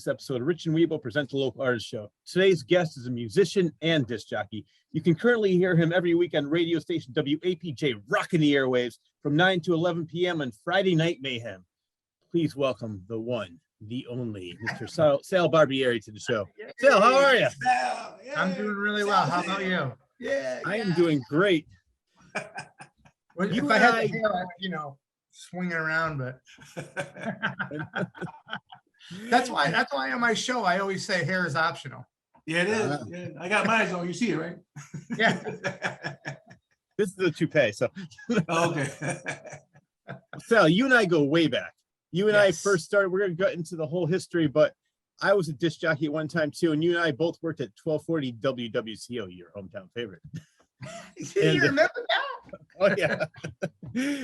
this episode of Rich and Wibo present the Local Artist Show. Today's guest is a musician and disc jockey. You can currently hear him every week on radio station WAPJ, rocking the airwaves from 9 to 11 p.m. on Friday Night Mayhem. Please welcome the one, the only, Mr. Sal Barbieri to the show. Yay. Sal, how are you? Sal, I'm doing really well. How about you? Yeah, I am doing great. Well, if I had the hair, I would, swing it around, but that's why on my show I always say hair is optional. Yeah, it is. Yeah, I got mine on. You see it, right? Yeah. This is the toupee. So, okay. Sal, you and I go way back. You and Yes. I first started. We're going to get into the whole history, but I was a disc jockey at one time too, and you and I both worked at 1240 WWCO, your hometown favorite. You remember that? Oh yeah.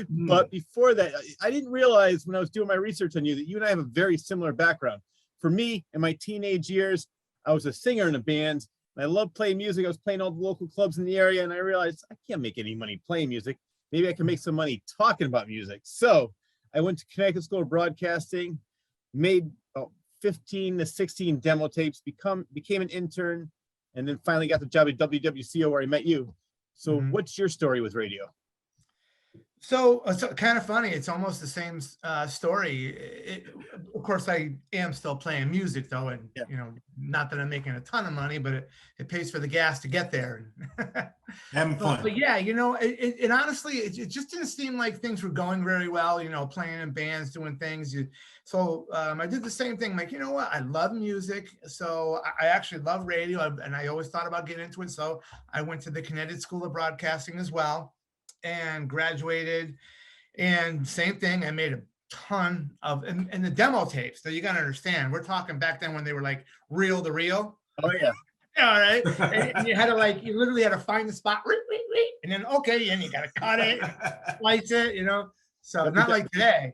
But before that, I didn't realize when I was doing my research on you that you and I have a very similar background. For me, in my teenage years, I was a singer in a band. And I loved playing music. I was playing all the local clubs in the area, and I realized I can't make any money playing music. Maybe I can make some money talking about music. So I went to Connecticut School of Broadcasting, made about 15 to 16 demo tapes, became an intern, and then finally got the job at WWCO where I met you. So what's your story with radio? So kind of funny. It's almost the same story. Of course, I am still playing music though, and not that I'm making a ton of money, but it pays for the gas to get there. Having fun. But yeah, it honestly, it just didn't seem like things were going very well. Playing in bands, doing things. So I did the same thing. Like, you know what? I love music, so I actually love radio, and I always thought about getting into it. So I went to the Connecticut School of Broadcasting as well, and graduated. And same thing. I made a ton of and the demo tapes. So you got to understand, we're talking back then when they were like reel to reel. Oh yeah. All right. And you had to you literally had to find the spot, and then and you got to cut it, slice it, So not like today.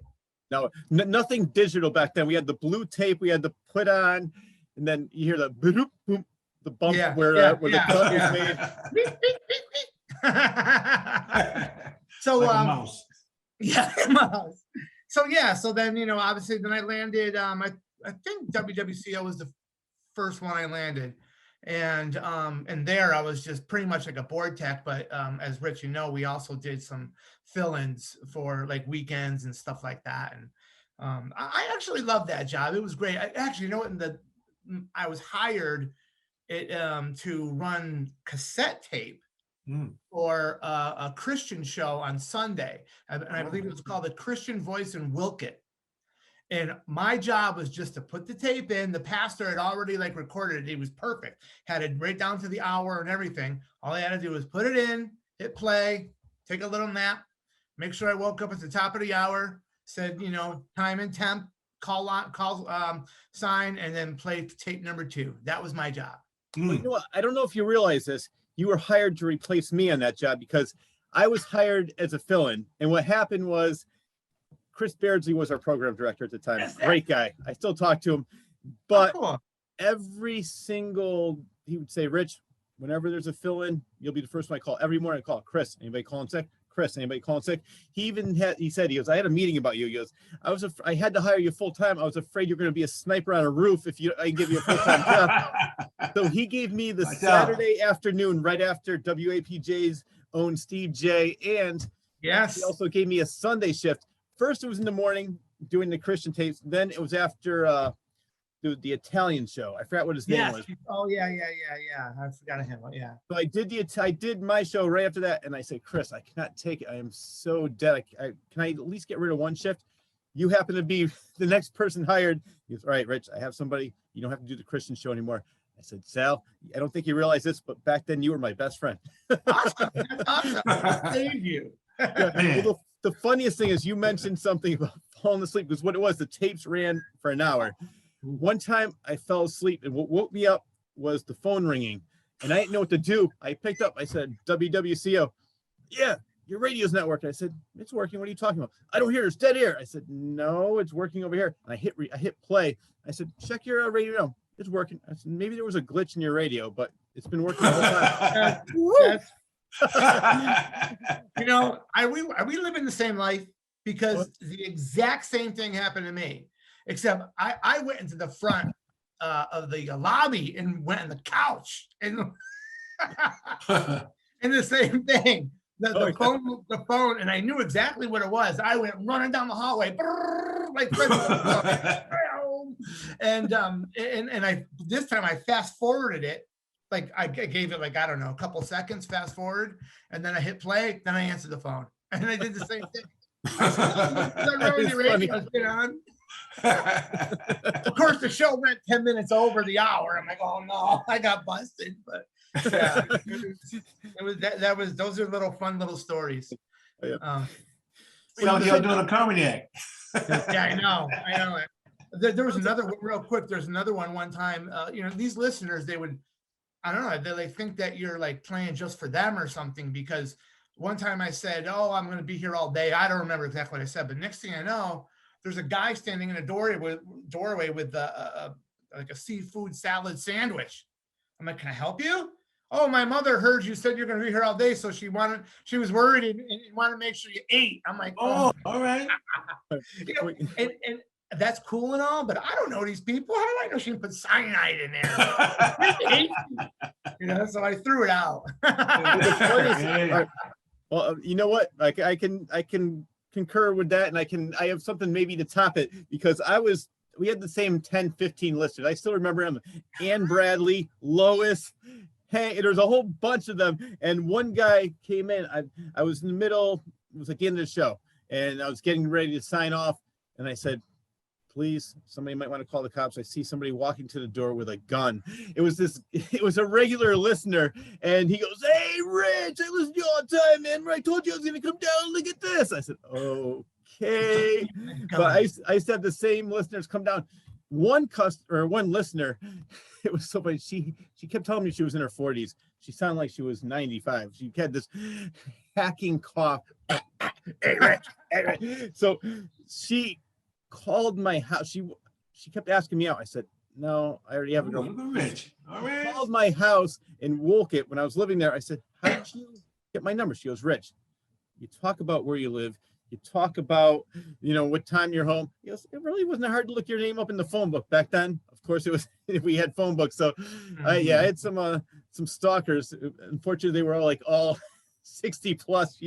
No, nothing digital back then. We had the blue tape we had to put on, and then you hear the boom, boom, the bump where the cut was made. So like a mouse. Yeah, mouse. So then obviously then I landed. I think WWCO was the first one I landed, and there I was just pretty much like a board tech. But as Rich, we also did some fill-ins for like weekends and stuff like that. And I actually loved that job. It was great. I was hired to run cassette tape for a Christian show on Sunday. And I believe it was called The Christian Voice in Wilkett. And my job was just to put the tape in. The pastor had already recorded it. It was perfect. Had it right down to the hour and everything. All I had to do was put it in, hit play, take a little nap, make sure I woke up at the top of the hour, said, time and temp, call sign, and then play tape number 2. That was my job. Well, you know what? I don't know if you realize this. You were hired to replace me on that job because I was hired as a fill-in. And what happened was Chris Beardsley was our program director at the time. Yes, great guy. I still talk to him. But every single, he would say, Rich, whenever there's a fill-in, you'll be the first one I call. Every morning I call, Chris, anybody calling sick? Chris, anybody calling sick? He said, I had a meeting about you. He goes, I had to hire you full-time. I was afraid you're going to be a sniper on a roof if I give you a full-time job. So he gave me the Saturday afternoon right after WAPJ's own Steve J. And he also gave me a Sunday shift. First, it was in the morning doing the Christian tapes. Then it was after the Italian show. I forgot what his name was. Oh yeah. I forgot him. Yeah. So I did my show right after that, and I said, Chris, I cannot take it. I am so dead. Can I at least get rid of one shift? You happen to be the next person hired. He goes, all right, Rich, I have somebody. You don't have to do the Christian show anymore. I said, Sal, I don't think you realize this, but back then you were my best friend. Awesome. That's awesome. I saved you. Well, the funniest thing is you mentioned something about falling asleep, because what it was, the tapes ran for an hour. One time I fell asleep, and what woke me up was the phone ringing, and I didn't know what to do. I picked up, I said, WWCO. Yeah, your radio's not working. I said, it's working. What are you talking about? I don't hear, it's dead air. I said, no, it's working over here. And I hit play. I said, check your radio. No, it's working. I said, maybe there was a glitch in your radio, but it's been working the whole time. Are we living the same life? Because the exact same thing happened to me, except I went into the front lobby and went on the couch and and the same thing. The phone, and I knew exactly what it was. I went running down the hallway, like and I this time I fast forwarded it. Like I gave it like, I don't know, a couple seconds, fast forward, and then I hit play, then I answered the phone. And I did the same thing. Of course, the show went 10 minutes over the hour. I'm like, oh no, I got busted. But yeah, those are little fun little stories. You're doing a comedy act. Yeah, I know. There was another one, real quick. There's another one time. These listeners, they would, I don't know, they think that you're like playing just for them or something, because one time I said, oh, I'm going to be here all day. I don't remember exactly what I said, but next thing I know, there's a guy standing in a doorway with like a seafood salad sandwich. I'm like, can I help you? Oh, my mother heard you said you're going to be here all day, so she was worried and wanted to make sure you ate. I'm like, oh, all right. And that's cool and all, but I don't know these people. How do I know she put cyanide in there? So I threw it out. Well, you know what? Like I can concur with that, and I have something maybe to top it, because we had the same 10, 15 listeners. I still remember them. Ann Bradley, Lois, hey, there's a whole bunch of them. And one guy came in. I was in the middle, it was like the end of the show, and I was getting ready to sign off, and I said, please, somebody might want to call the cops. I see somebody walking to the door with a gun. It was a regular listener, and he goes, hey, Rich, I listen to you all the time, man. I told you I was going to come down and look at this. I said, okay. But I used to have the same listeners come down. One listener, it was so funny. She kept telling me she was in her 40s. She sounded like she was 95. She had this hacking cough. Hey, Rich. Hey, Rich. So she called my house. She kept asking me out. I said, no, I already have a girlfriend. Rich. All right. Oh, Called my house and woke it when I was living there. I said, how did you get my number? She goes, Rich, you talk about where you live. You talk about, what time you're home. He goes, it really wasn't hard to look your name up in the phone book back then. Of course, it was if we had phone books. So I had some stalkers. Unfortunately, they were all 60 plus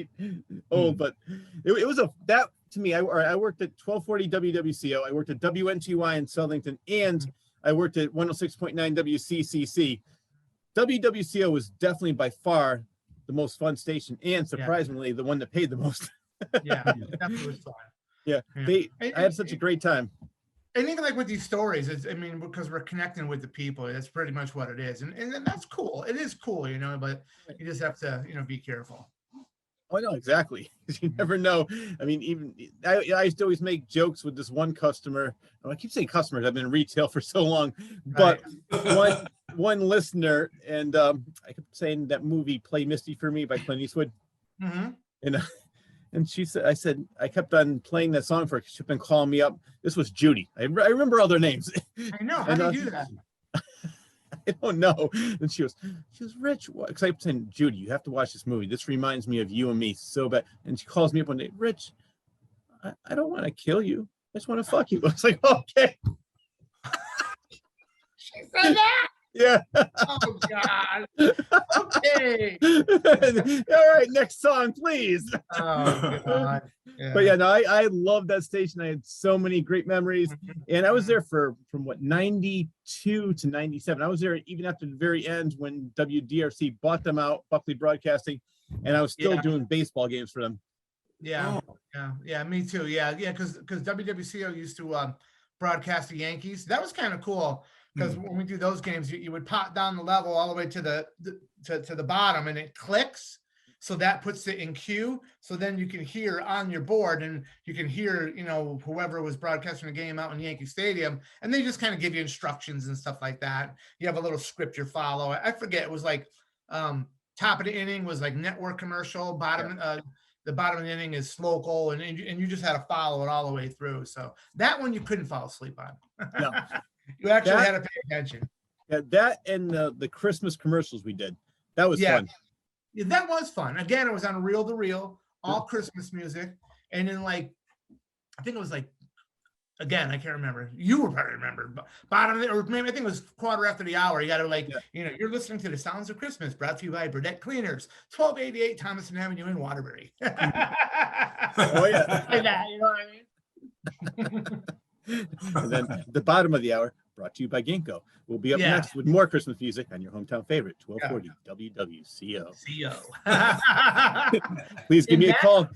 old, but it was that to me. I worked at 1240 WWCO. I worked at WNTY in Southington, and I worked at 106.9 WCCC. WWCO was definitely by far the most fun station, and surprisingly, the one that paid the most. Yeah, definitely was fun. Yeah, I had such a great time. And even like with these stories, because we're connecting with the people, that's pretty much what it is. And that's cool. It is cool, but you just have to, be careful. Oh, no, exactly. You never know. I mean, even I used to always make jokes with this one customer. I keep saying customers. I've been in retail for so long, but one listener, and I kept saying that movie "Play Misty for Me" by Clint Eastwood, and she said, I kept on playing that song for her. She'd been calling me up. This was Judy. I remember all their names. I know. How do you do that? I don't know. And she was Rich. Because I kept saying, Judy, you have to watch this movie. This reminds me of you and me so bad. And she calls me up one day, Rich, I don't want to kill you. I just want to fuck you. I was like, okay. She said that? Yeah. Oh God. Okay. All right, next song, please. Oh God. Yeah. But yeah, no, I love that station. I had so many great memories, and I was there from 92 to 97. I was there even after the very end when WDRC bought them out, Buckley Broadcasting, and I was still doing baseball games for them. Yeah, me too. Yeah, because WWCO used to broadcast the Yankees. That was kind of cool. Because when we do those games, you would pop down the level all the way to the bottom, and it clicks. So that puts it in queue. So then you can hear on your board, and you can hear, whoever was broadcasting the game out in Yankee Stadium, and they just kind of give you instructions and stuff like that. You have a little script you follow. I forget. It was like top of the inning was like network commercial. The bottom of the inning is local, and you just had to follow it all the way through. So that one you couldn't fall asleep on. No. You actually had to pay attention. Yeah, that and the Christmas commercials we did. That was fun. Yeah, that was fun. Again, it was on reel to reel, all Christmas music. And then I think it was Again, I can't remember. You would probably remember. But bottom of it, or maybe I think it was quarter after the hour. You got to you're listening to the Sounds of Christmas, brought to you by Burdette Cleaners, 1288 Thomason Avenue in Waterbury. Oh yeah. Like that, you know what I mean? And then the bottom of the hour, brought to you by Ginkgo. We'll be up next with more Christmas music on your hometown favorite, 1240 WWCO. Please give me a call.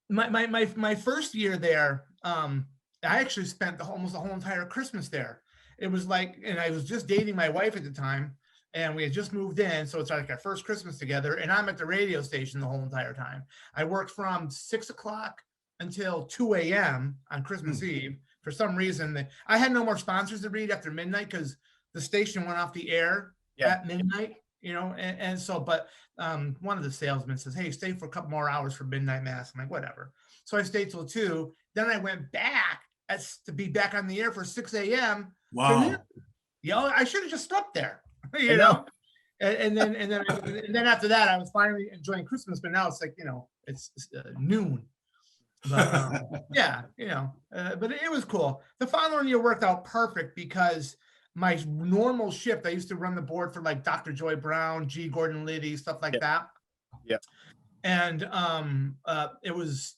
My first year there, I actually spent almost the whole entire Christmas there. It was like, and I was just dating my wife at the time, and we had just moved in, so it's like our first Christmas together, and I'm at the radio station the whole entire time. I worked from 6 o'clock until 2 a.m. on Christmas Eve. For some reason, I had no more sponsors to read after midnight because the station went off the air at midnight, you know, and so, but one of the salesmen says, hey, stay for a couple more hours for midnight mass. I'm like, whatever. So I stayed till 2. Then I went back to be back on the air for 6 a.m. Wow. You know, I should have just slept there, you know? And then after that, I was finally enjoying Christmas, but now it's like, you know, it's noon. But yeah, you know, but it was cool. The following year worked out perfect because my normal shift, I used to run the board for like Dr. Joy Brown, G. Gordon Liddy, stuff like that. Yeah. And it was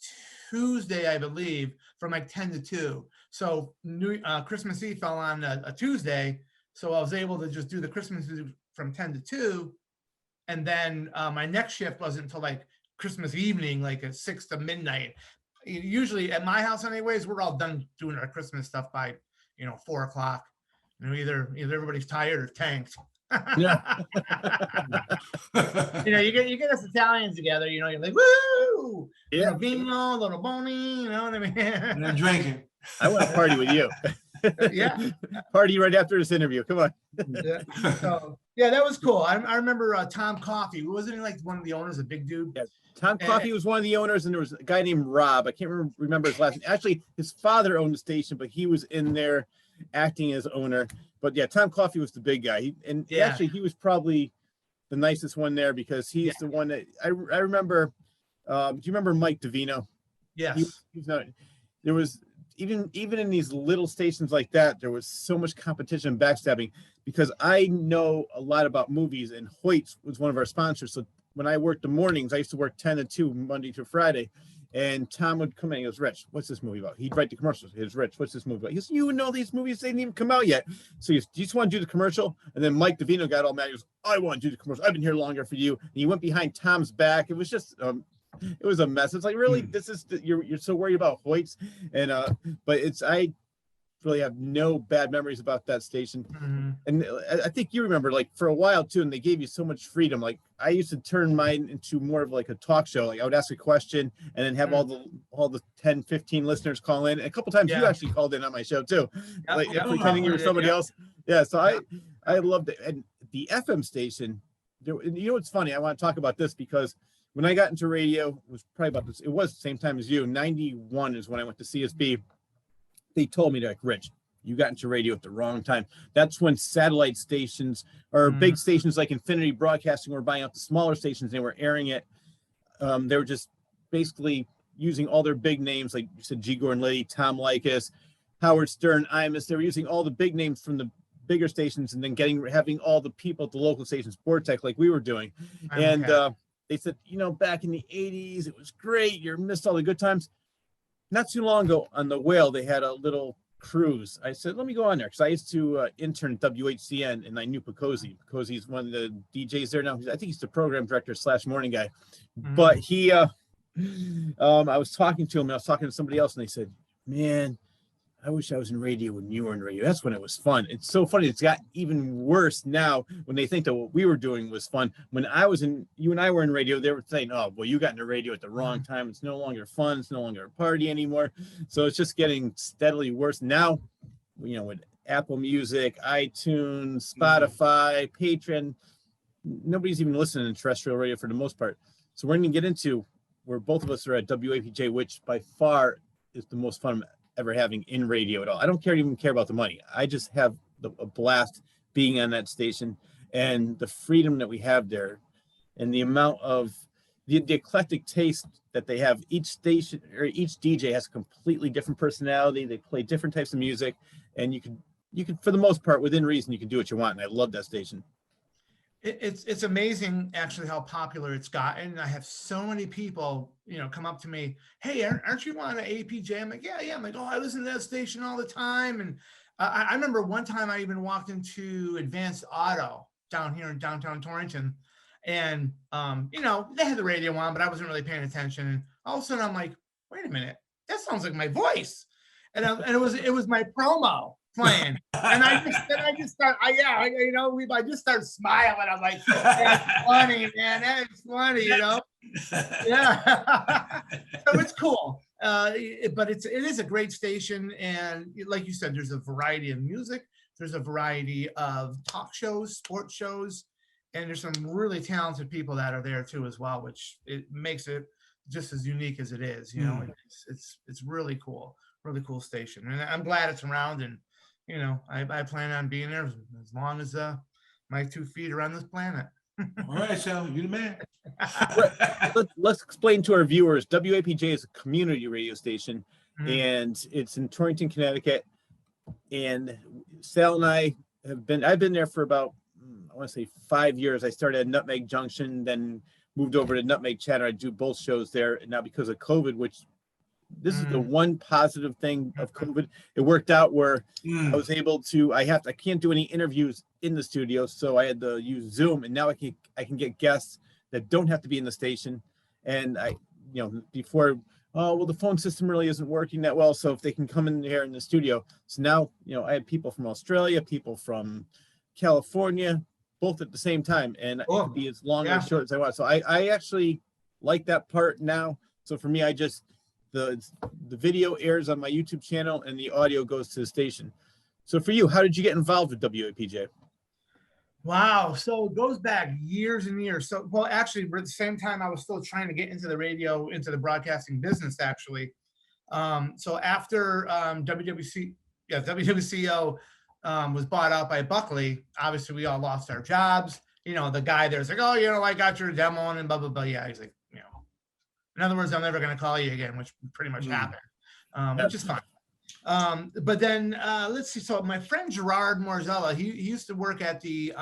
Tuesday, I believe, from like 10 to 2. So Christmas Eve fell on a Tuesday. So I was able to just do the Christmas Eve from 10 to 2. And then my next shift wasn't until like Christmas evening, like at 6 to midnight. Usually at my house anyways, we're all done doing our Christmas stuff by, 4 o'clock. You know, either everybody's tired or tanked. Yeah. You get us Italians together, you're like, woo! Yeah. Little vino, little boni, you know what I mean? And they're drinking. I want to party with you. Yeah. Party right after this interview. Come on. Yeah. So, yeah, that was cool. I remember Tom Coffey. Wasn't he like one of the owners, a big dude? Yeah. Tom Coffey was one of the owners, and there was a guy named Rob. I can't remember his last name. Actually, his father owned the station, but he was in there acting as owner. But yeah, Tom Coffey was the big guy. Actually, he was probably the nicest one there because he's the one that I remember. Do you remember Mike Davino? Yes. He's not. There was even in these little stations like that, there was so much competition and backstabbing because I know a lot about movies, and Hoyt's was one of our sponsors. So when I worked the mornings, I used to work 10 to 2 Monday to Friday. And Tom would come in and he goes, Rich, what's this movie about? He'd write the commercials. He goes, Rich, what's this movie about? He goes, you know these movies, they didn't even come out yet. So he goes, do you just want to do the commercial? And then Mike Davino got all mad. He goes, I want to do the commercial. I've been here longer for you. And he went behind Tom's back. It was just, it was a mess. It's like, really, this is, you're so worried about Hoyts. And, but I really have no bad memories about that station. And I think you remember, like, for a while too, and they gave you so much freedom. Like, I used to turn mine into more of like a talk show. Like, I would ask a question and then have all the 10, 15 listeners call in. And a couple times you actually called in on my show too, like pretending you were somebody else. Yeah. So I loved it. And the FM station, what's funny? I want to talk about this because when I got into radio, it was probably about this. It was the same time as you. 91 is when I went to CSB. They told me, they're like, Rich, you got into radio at the wrong time. That's when satellite stations or big stations like Infinity Broadcasting were buying out the smaller stations. They were airing it. They were just basically using all their big names, like you said, G. Gordon Liddy, Tom Likas, Howard Stern, Imus. They were using all the big names from the bigger stations and then having all the people at the local stations, Sport Tech, like we were doing. And they said, back in the 80s, it was great. You missed all the good times. Not too long ago on the Whale, they had a little cruise. I said, let me go on there because I used to intern at WHCN and I knew Picozzi. Picozzi's one of the DJs there now. I think he's the program director / morning guy. But he, I was talking to him and I was talking to somebody else and they said, man, I wish I was in radio when you were in radio. That's when it was fun. It's so funny. It's got even worse now when they think that what we were doing was fun. When you and I were in radio, they were saying, oh, well, you got into radio at the wrong time. It's no longer fun. It's no longer a party anymore. So it's just getting steadily worse. Now, with Apple Music, iTunes, Spotify, Patreon, nobody's even listening to terrestrial radio for the most part. So we're going to get into where both of us are at WAPJ, which by far is the most fun ever having in radio at all. I don't even care about the money. I just have a blast being on that station and the freedom that we have there and the amount of the eclectic taste that they have. Each station or each DJ has a completely different personality. They play different types of music, and you can for the most part, within reason, you can do what you want. And I love that station. It's amazing actually how popular it's gotten. I have so many people, come up to me, hey, aren't you on an APJ? I'm like, yeah. I'm like, oh, I listen to that station all the time. And I remember one time I even walked into Advanced Auto down here in downtown Torrington, and they had the radio on, but I wasn't really paying attention. And all of a sudden I'm like, wait a minute, that sounds like my voice. And it was my promo playing, and I just start smiling. I'm like, that's funny, man. That's funny, Yeah. So it's cool, but it is a great station, and like you said, there's a variety of music. There's a variety of talk shows, sports shows, and there's some really talented people that are there too as well, which it makes it just as unique as it is. It's really cool station, and I'm glad it's around. And I plan on being there as long as my 2 feet are on this planet. All right, Sal, you the man. Let's explain to our viewers. WAPJ is a community radio station, and it's in Torrington, Connecticut. And Sal and I've been there for about, I want to say 5 years. I started at Nutmeg Junction, then moved over to Nutmeg Chatter. I do both shows there. And now because of COVID, which this is the one positive thing of COVID, it worked out where I was able to, I can't do any interviews in the studio, so I had to use Zoom, and now I can get guests that don't have to be in the station. And before, the phone system really isn't working that well, so if they can come in here in the studio. So now, I have people from Australia, people from California, both at the same time, and it could be as long or as short as I want. So I actually like that part now. So for me, the video airs on my YouTube channel and the audio goes to the station. So for you, how did you get involved with WAPJ? Wow. So it goes back years and years. So, well, actually, at the same time, I was still trying to get into the radio, into the broadcasting business, actually. So after WWCO was bought out by Buckley, obviously we all lost our jobs. The guy there's like, oh, I got your demo and blah, blah, blah. Yeah, he's like, in other words, I'm never going to call you again, which pretty much happened, which is fine. But then let's see. So my friend Gerard Morzella, he used to work at the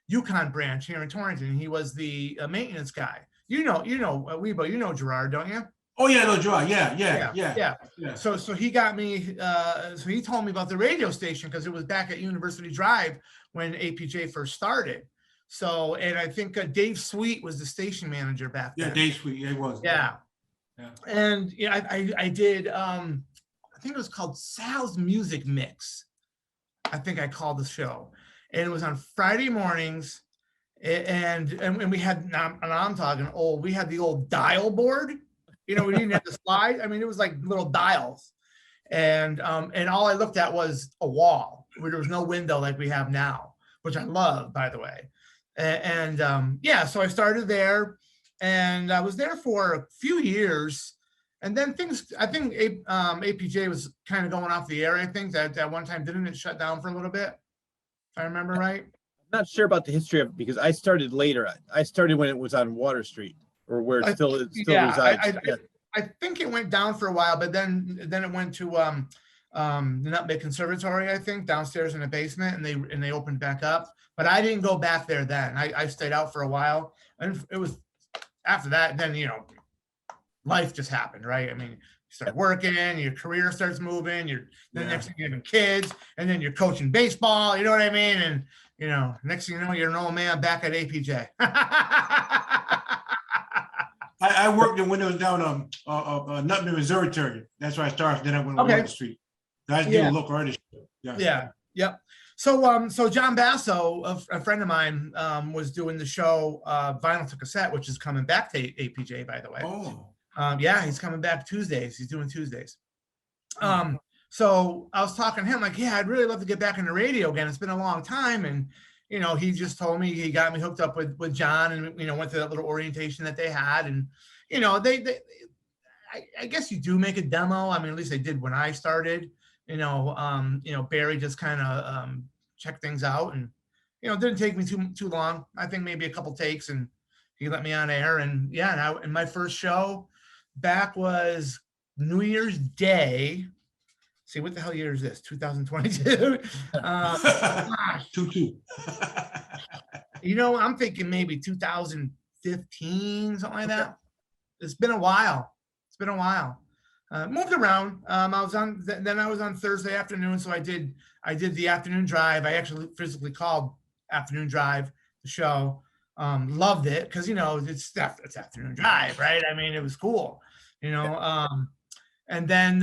Yukon branch here in Torrington. He was the maintenance guy. Wibo, Gerard, don't you? Oh yeah, no, Gerard. Yeah. So he got me. So he told me about the radio station because it was back at University Drive when APJ first started. So, and I think Dave Sweet was the station manager back then. Yeah, Dave Sweet, yeah, he was. Yeah. And I did. I think it was called Sal's Music Mix. I think I called the show, and it was on Friday mornings. And we had, and I'm talking old. We had the old dial board. We didn't have the slide. I mean, it was like little dials, and all I looked at was a wall where there was no window like we have now, which I love, by the way. And so I started there, and I was there for a few years, and then I think APJ was kind of going off the air. I think that at one time, didn't it shut down for a little bit, if I remember right? I'm not sure about the history of it because I started later. I started when it was on Water Street, or where it still resides. I think it went down for a while, but then it went to the Nutmeg Conservatory, I think, downstairs in the basement, and they opened back up. But I didn't go back there then. I stayed out for a while, and it was after that. Then life just happened, right? I mean, you start working, your career starts moving. Then next thing you're having kids, and then you're coaching baseball. You know what I mean? And next thing you know, you're an old man back at APJ. I worked in windows down Nutmeg, Missouri territory. That's where I started. Then I went on Water Street. I was doing local artist. Yep. So John Basso, a friend of mine, was doing the show Vinyl to Cassette, which is coming back to APJ, by the way. He's coming back Tuesdays. He's doing Tuesdays. So I was talking to him like, I'd really love to get back in the radio again. It's been a long time. And, he just told me, he got me hooked up with John, and, went to that little orientation that they had. And, I guess you do make a demo. I mean, at least they did when I started. Barry just kind of checked things out, and, it didn't take me too long. I think maybe a couple takes, and, he let me on air, and yeah, and my first show back was New Year's Day. See, what the hell year is this? 2022. Gosh. 2-2. You know, I'm thinking maybe 2015, something like that. It's been a while. It's been a while. Moved around. I was on Thursday afternoon, so I did the afternoon drive. I actually physically called afternoon drive the show. Loved it because, you know, it's afternoon drive, right? I mean, it was cool, you know. And then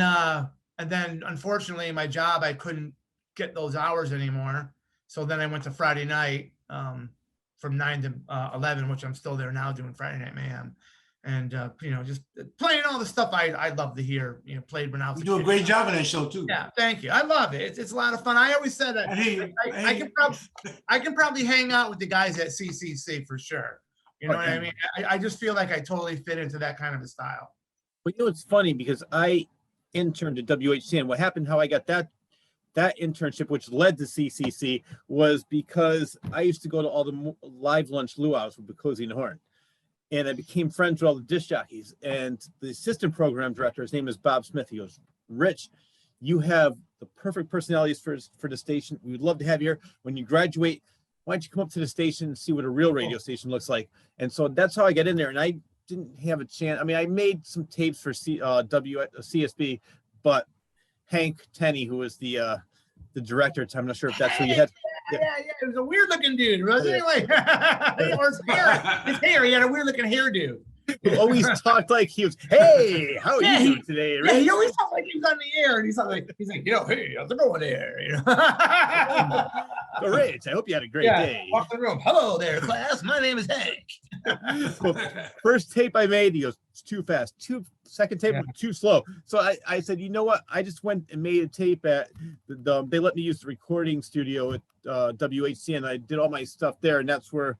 unfortunately, my job, I couldn't get those hours anymore. So then I went to Friday night from 9 to 11, which I'm still there now doing Friday Night Mayhem. And, you know, just playing all the stuff I love to hear, you know, played when I was You do a great job on that show too. Yeah, thank you. I love it. It's a lot of fun. I always said that I can probably hang out with the guys at CCC for sure. You know what I mean? I just feel like I totally fit into that kind of a style. But you know, it's funny because I interned at WHCN. What happened, how I got that internship, which led to CCC, was because I used to go to all the live lunch luau's with Bukowski and Horn. And I became friends with all the disc jockeys. And the assistant program director, his name is Bob Smith. He goes, Rich, you have the perfect personalities for the station. We would love to have you here. When you graduate, why don't you come up to the station and see what a real radio station looks like? And so that's how I got in there. And I didn't have a chance. I mean, I made some tapes for CSB, but Hank Tenney, who was the director at the time, I'm not sure if that's who you had. Yeah. It was a weird looking dude, wasn't he? Like, his hair, he had a weird looking hairdo. He always talked like he was, hey, how are you doing today, Rich? Yeah, he always talked like he was on the air, and he's like, you know, hey, how's it going there? You know? So, Rich, I hope you had a great day. Walk the room. Hello there, class. My name is Hank. Well, first tape I made, he goes, it's too fast. Second tape was too slow. So I said, you know what? I just went and made a tape at they let me use the recording studio at WHCN. I did all my stuff there, and that's where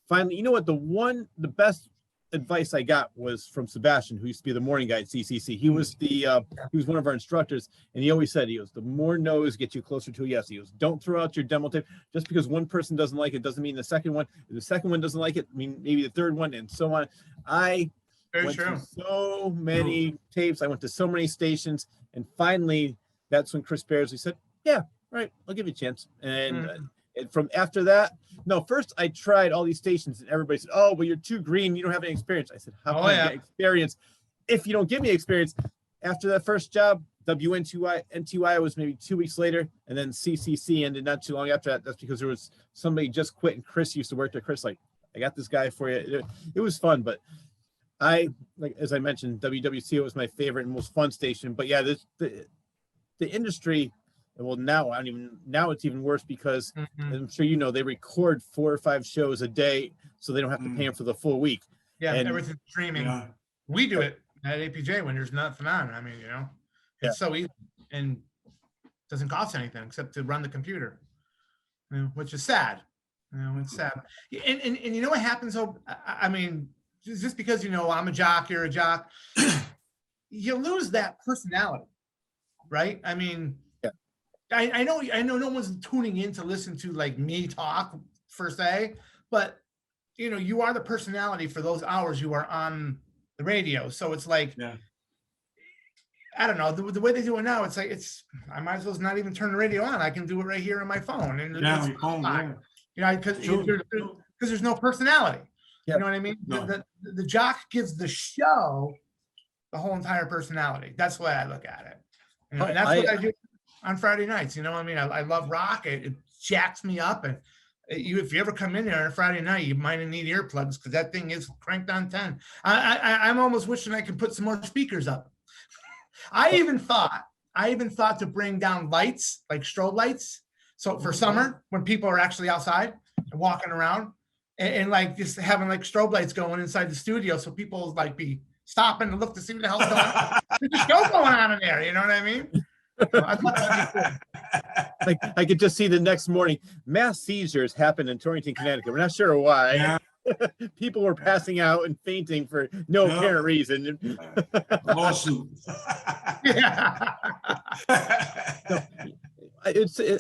finally, you know what? The best advice I got was from Sebastian, who used to be the morning guy at CCC. He was he was one of our instructors, and he always said, he goes, the more no's get you closer to a yes. He goes, don't throw out your demo tape just because one person doesn't like it doesn't mean the second one doesn't like it. I mean, maybe the third one, and so on. I went to so many tapes. I went to so many stations, and finally, that's when Chris Beardsley said, yeah, right, I'll give you a chance. And from after that, no, first I tried all these stations, and everybody said, oh, well, you're too green, you don't have any experience. I said, how can I get experience if you don't give me experience? After that first job, NTY was maybe 2 weeks later, and then CCC ended not too long after that. That's because there was somebody just quit, and Chris used to work there. Chris, like, I got this guy for you. It was fun, but as I mentioned, WWCO was my favorite and most fun station. But yeah, the industry, well, now it's even worse because I'm sure you know, they record 4 or 5 shows a day, so they don't have to pay them for the full week. Yeah, and everything's streaming. Yeah. We do it at APJ when there's nothing on. I mean, you know, it's so easy and doesn't cost anything except to run the computer, you know, which is sad. You know, it's sad. And you know what happens? So I mean, just because, you know, I'm a jock, you're a jock, you lose that personality, right? I mean, I know no one's tuning in to listen to like me talk per se, but you know, you are the personality for those hours you are on the radio. So it's like, I don't know, the way they do it now, it's like, I might as well not even turn the radio on. I can do it right here on my phone. And you know, because there's no personality. You know what I mean? No. The jock gives the show the whole entire personality. That's the way I look at it. You know, and that's what I do on Friday nights. You know what I mean? I love rock. It jacks me up. And if you ever come in there on a Friday night, you might need earplugs because that thing is cranked on 10. I'm almost wishing I could put some more speakers up. I even thought to bring down lights, like strobe lights. So for summer, when people are actually outside and walking around, and like just having like strobe lights going inside the studio, so people like be stopping to look to see what the hell's going on. There's a show going on in there, you know what I mean? Like I could just see the next morning, mass seizures happened in Torrington, Connecticut. We're not sure why. Yeah. People were passing out and fainting for no apparent reason. Lawsuit. Yeah.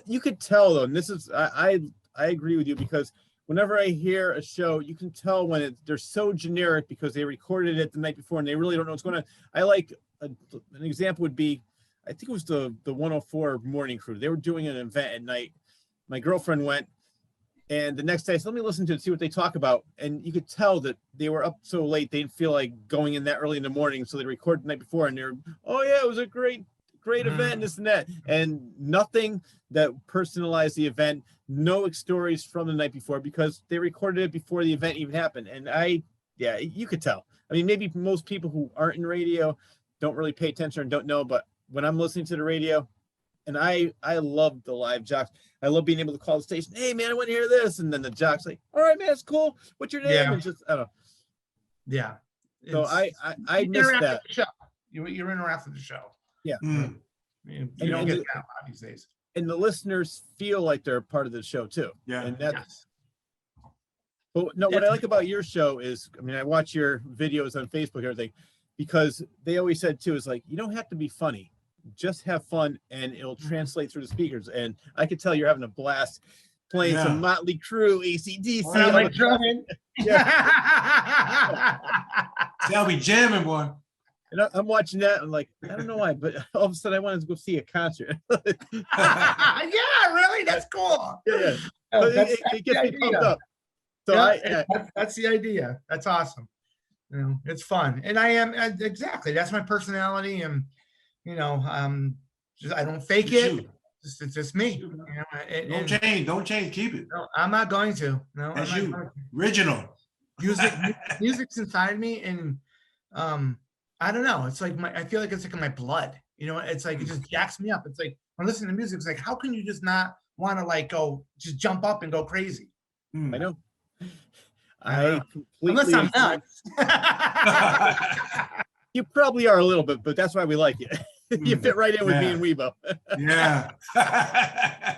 You could tell though, and this is I agree with you because whenever I hear a show, you can tell when they're so generic because they recorded it the night before and they really don't know what's going on. I like an example would be, I think it was the 104 morning crew. They were doing an event at night. My girlfriend went, and the next day I said, let me listen to it, see what they talk about. And you could tell that they were up so late, they didn't feel like going in that early in the morning. So they recorded the night before and they're, oh yeah, it was a great event, and this and that. And nothing that personalized the event, no stories from the night before because they recorded it before the event even happened. And you could tell. I mean, maybe most people who aren't in radio don't really pay attention and don't know, but when I'm listening to the radio, and I love the live jocks. I love being able to call the station. Hey man, I want to hear this. And then the jock's like, all right, man, it's cool. What's your name? Yeah. And just, I don't know. Yeah. So I miss that. You're in or after the show. Yeah. You don't get that a lot these days. And the listeners feel like they're part of the show too. Yeah. And that's, but no, what I like about your show is, I mean, I watch your videos on Facebook and everything, because they always said too, is like, you don't have to be funny. Just have fun and it'll translate through the speakers. And I could tell you're having a blast playing some Motley Crue, AC/DC. I'm like drumming. They'll be jamming, boy. And I'm watching that. I'm like, I don't know why, but all of a sudden I wanted to go see a concert. Yeah, really? That's cool. Yeah. Oh, It gets me pumped up. So that's the idea. That's awesome. You know, it's fun. And I am exactly, that's my personality. And, you know, I don't fake it. It's just me. You know, Don't change. Keep it. No, I'm not going to. No, that's you. Original. Music's inside me, and I don't know. It's like I feel like it's like in my blood. You know, it's like it just jacks me up. It's like when I listen to music, it's like, how can you just not want to like go just jump up and go crazy? I know. I completely, unless I'm nuts. You probably are a little bit, but that's why we like you. You fit right in with me and Wibo. Yeah.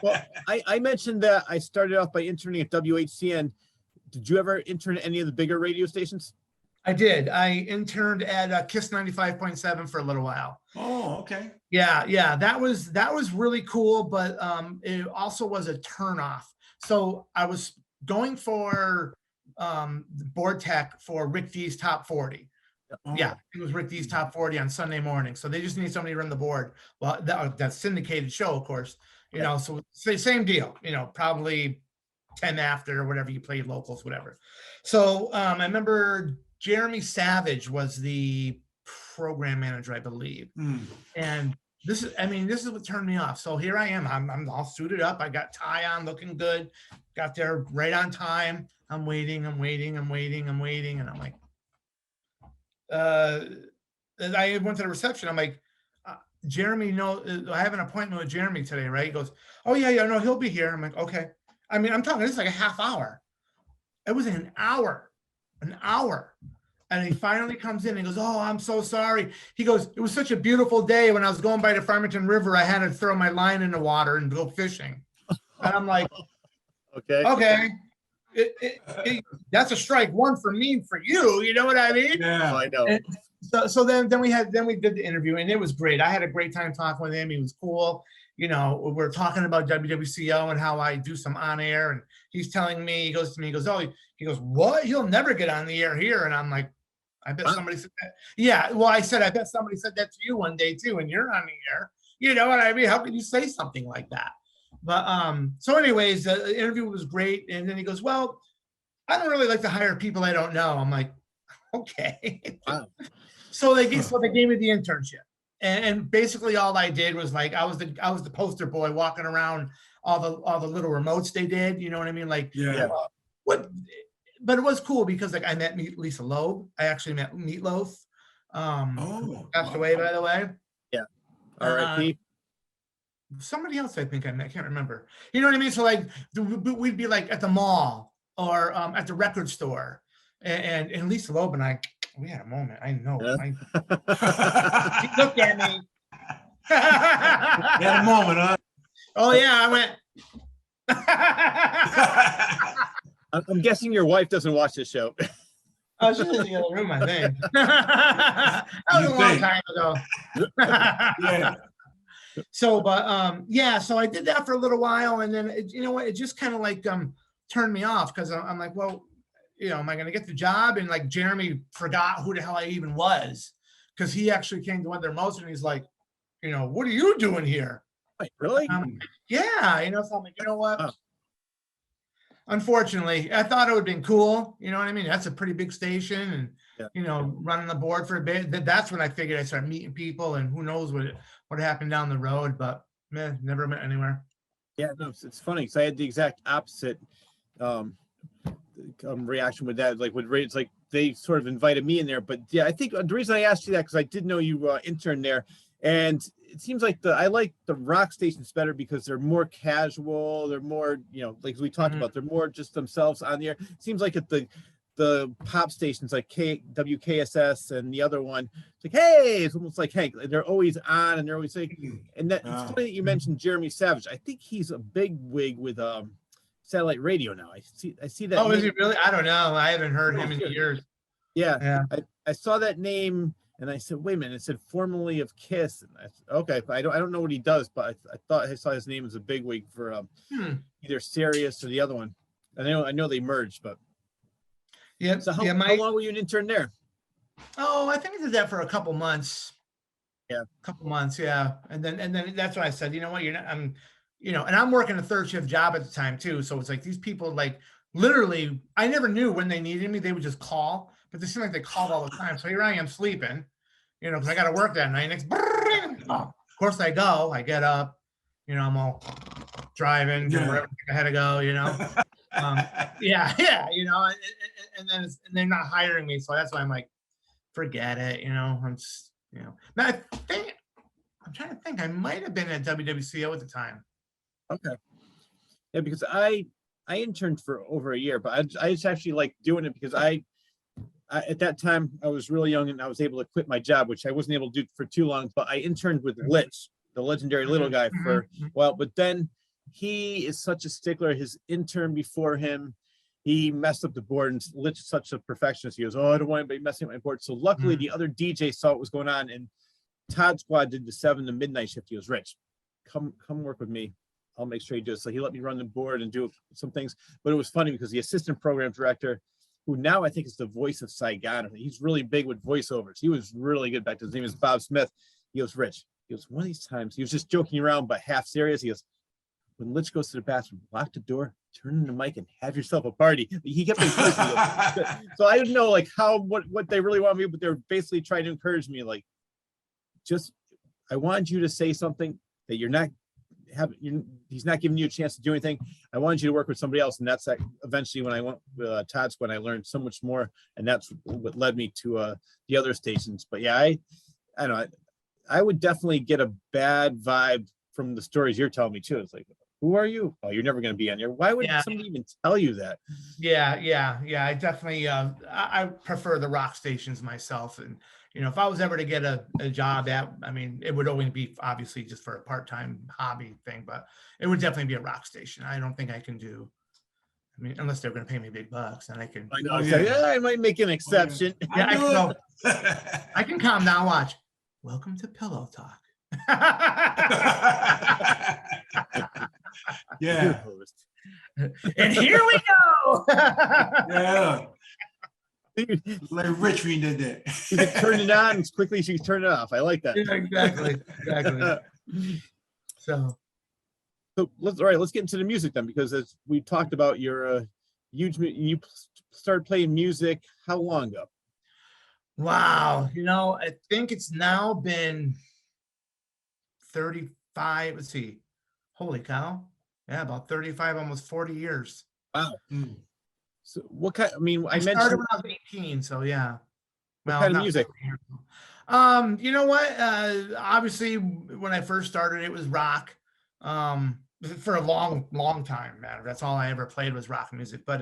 Well, I mentioned that I started off by interning at WHCN. Did you ever intern at any of the bigger radio stations? I did. I interned at KISS 95.7 for a little while. Oh, okay. Yeah. That was really cool, but it also was a turnoff. So I was going for board tech for Rick D's Top 40. Oh. Yeah, it was Rick D's Top 40 on Sunday morning. So they just need somebody to run the board. Well, that's syndicated show, of course. You know, so same deal. You know, probably 10 after or whatever, you played locals, whatever. So I remember Jeremy Savage was the program manager, I believe. And this is what turned me off. So here I am. I'm all suited up. I got tie on, looking good. Got there right on time. I'm waiting. And I'm like, I went to the reception. I'm like, Jeremy, I have an appointment with Jeremy today, right? He goes, oh yeah, no, he'll be here. I'm like, okay. I mean, I'm talking, this is like a half hour. It was an hour. And he finally comes in and goes, oh, I'm so sorry. He goes, it was such a beautiful day. When I was going by the Farmington River, I had to throw my line in the water and go fishing. And I'm like, okay. That's a strike one for me and for you. You know what I mean? Yeah, I know. And so then we did the interview, and it was great. I had a great time talking with him. He was cool. You know, we're talking about WWCO and how I do some on air, and he's telling me, he goes, what? He'll never get on the air here. And I'm like, I bet somebody said that. Yeah. Well, I said, I bet somebody said that to you one day too, and you're on the air. You know what I mean? How can you say something like that? But so anyways, the interview was great. And then he goes, well, I don't really like to hire people I don't know. I'm like, okay. Wow. So they gave me the internship. And basically all I did was like, I was the poster boy walking around all the little remotes they did. You know what I mean? Like, but it was cool because like I met Lisa Loeb. I actually met Meatloaf. Passed away, by the way. Yeah. R.I.P. Somebody else I think I met, I can't remember. You know what I mean? So like we'd be like at the mall or at the record store, and Lisa Loeb and I, we had a moment. I know. Yeah. She looked at me. You had a moment, huh? Oh yeah, I went. I'm guessing your wife doesn't watch this show. Oh, she's in the other room, I think. That was a long time ago. Yeah. So, but so I did that for a little while, and then you know what? It just kind of like turned me off because I'm like, well, you know, am I going to get the job? And like Jeremy forgot who the hell I even was because he actually came to one of their most and he's like, you know, what are you doing here? Wait, really? Yeah, you know, so I'm like, you know what? Oh. Unfortunately, I thought it would have been cool. You know what I mean? That's a pretty big station, and Yeah. you know, running the board for a bit. That's when I figured I started meeting people, and who knows what happened down the road. But man, never went anywhere. Yeah, no, it's funny because I had the exact opposite reaction with that. Like with it's like they sort of invited me in there, but yeah, I think the reason I asked you that because I did know you interned there, and it seems like I like the rock stations better because they're more casual, they're more, you know, like we talked about, they're more just themselves on the air. It seems like at the pop stations like WKSS and the other one, it's like, hey, it's almost like, hey, they're always on and they're always saying, and that it's funny that you mentioned Jeremy Savage. I think he's a big wig with satellite radio now. I see that. Oh, is he really? I don't know. I haven't heard him in years. Yeah. I saw that name and I said, wait a minute, it said formerly of KISS. And I said, okay, I don't know what he does, but I thought I saw his name as a big wig for either Sirius or the other one. And I know they merged, but yeah. So how long were you an intern there? Oh, I think I did that for a couple months. Yeah. A couple months, yeah. And then that's what I said, you know what, you know, and I'm working a third shift job at the time too. So it's like these people, like literally, I never knew when they needed me, they would just call, but they seemed like they called all the time. So here I am sleeping, you know, because I got to work that night. Of course I go, I get up, you know, I'm all driving, doing wherever I had to go, you know. Yeah, you know, and then they're not hiring me. So that's why I'm like, forget it, you know, I'm just, you know. Now I'm trying to think, I might have been at WWCO at the time. Okay. Yeah, because I interned for over a year, but I just actually like doing it because I at that time I was really young and I was able to quit my job, which I wasn't able to do for too long, but I interned with Litch, the legendary little guy, for a while. But then he is such a stickler. His intern before him, he messed up the board, and Litch is such a perfectionist. He goes, oh, I don't want anybody messing up my board. So luckily the other DJ saw what was going on, and Todd Squad did the 7 to midnight shift. He goes, Rich, come work with me. I'll make sure you do it. So he let me run the board and do some things. But it was funny because the assistant program director, who now I think is the voice of Saigon, he's really big with voiceovers. He was really good back then. His name is Bob Smith. He goes, Rich, he goes, one of these times, he was just joking around, but half serious. He goes, when Litch goes to the bathroom, lock the door, turn on the mic, and have yourself a party. He kept encouraging me. So I didn't know like what they really want me, but they're basically trying to encourage me, like, just, I wanted you to say something that you're not having, he's not giving you a chance to do anything. I wanted you to work with somebody else. And that's like eventually when I went with Todd's, when I learned so much more. And that's what led me to the other stations. But yeah, I don't know. I would definitely get a bad vibe from the stories you're telling me too. It's like, who are you? Oh, you're never going to be on here. Why would somebody even tell you that? Yeah. I definitely, I prefer the rock stations myself. And, you know, if I was ever to get a job at, I mean, it would only be obviously just for a part-time hobby thing, but it would definitely be a rock station. I don't think I can do, I mean, unless they're going to pay me big bucks, and I can. I know. Yeah, I might make an exception. Yeah, I can calm down. Watch. Welcome to Pillow Talk. Yeah. And here we go. Yeah. Like Rich, we did that. You can turn it on as quickly as you can turn it off. I like that. Yeah, exactly. So let's get into the music then, because as we talked about, you're huge. You started playing music how long ago? Wow, you know, I think it's now been 35. Let's see. Holy cow. Yeah, about 35, almost 40 years. Wow. So what kind, I mean, I started mentioned when I was 18, so yeah. What kind of music? You know what? Obviously, when I first started, it was rock. For a long time, man. That's all I ever played was rock music. But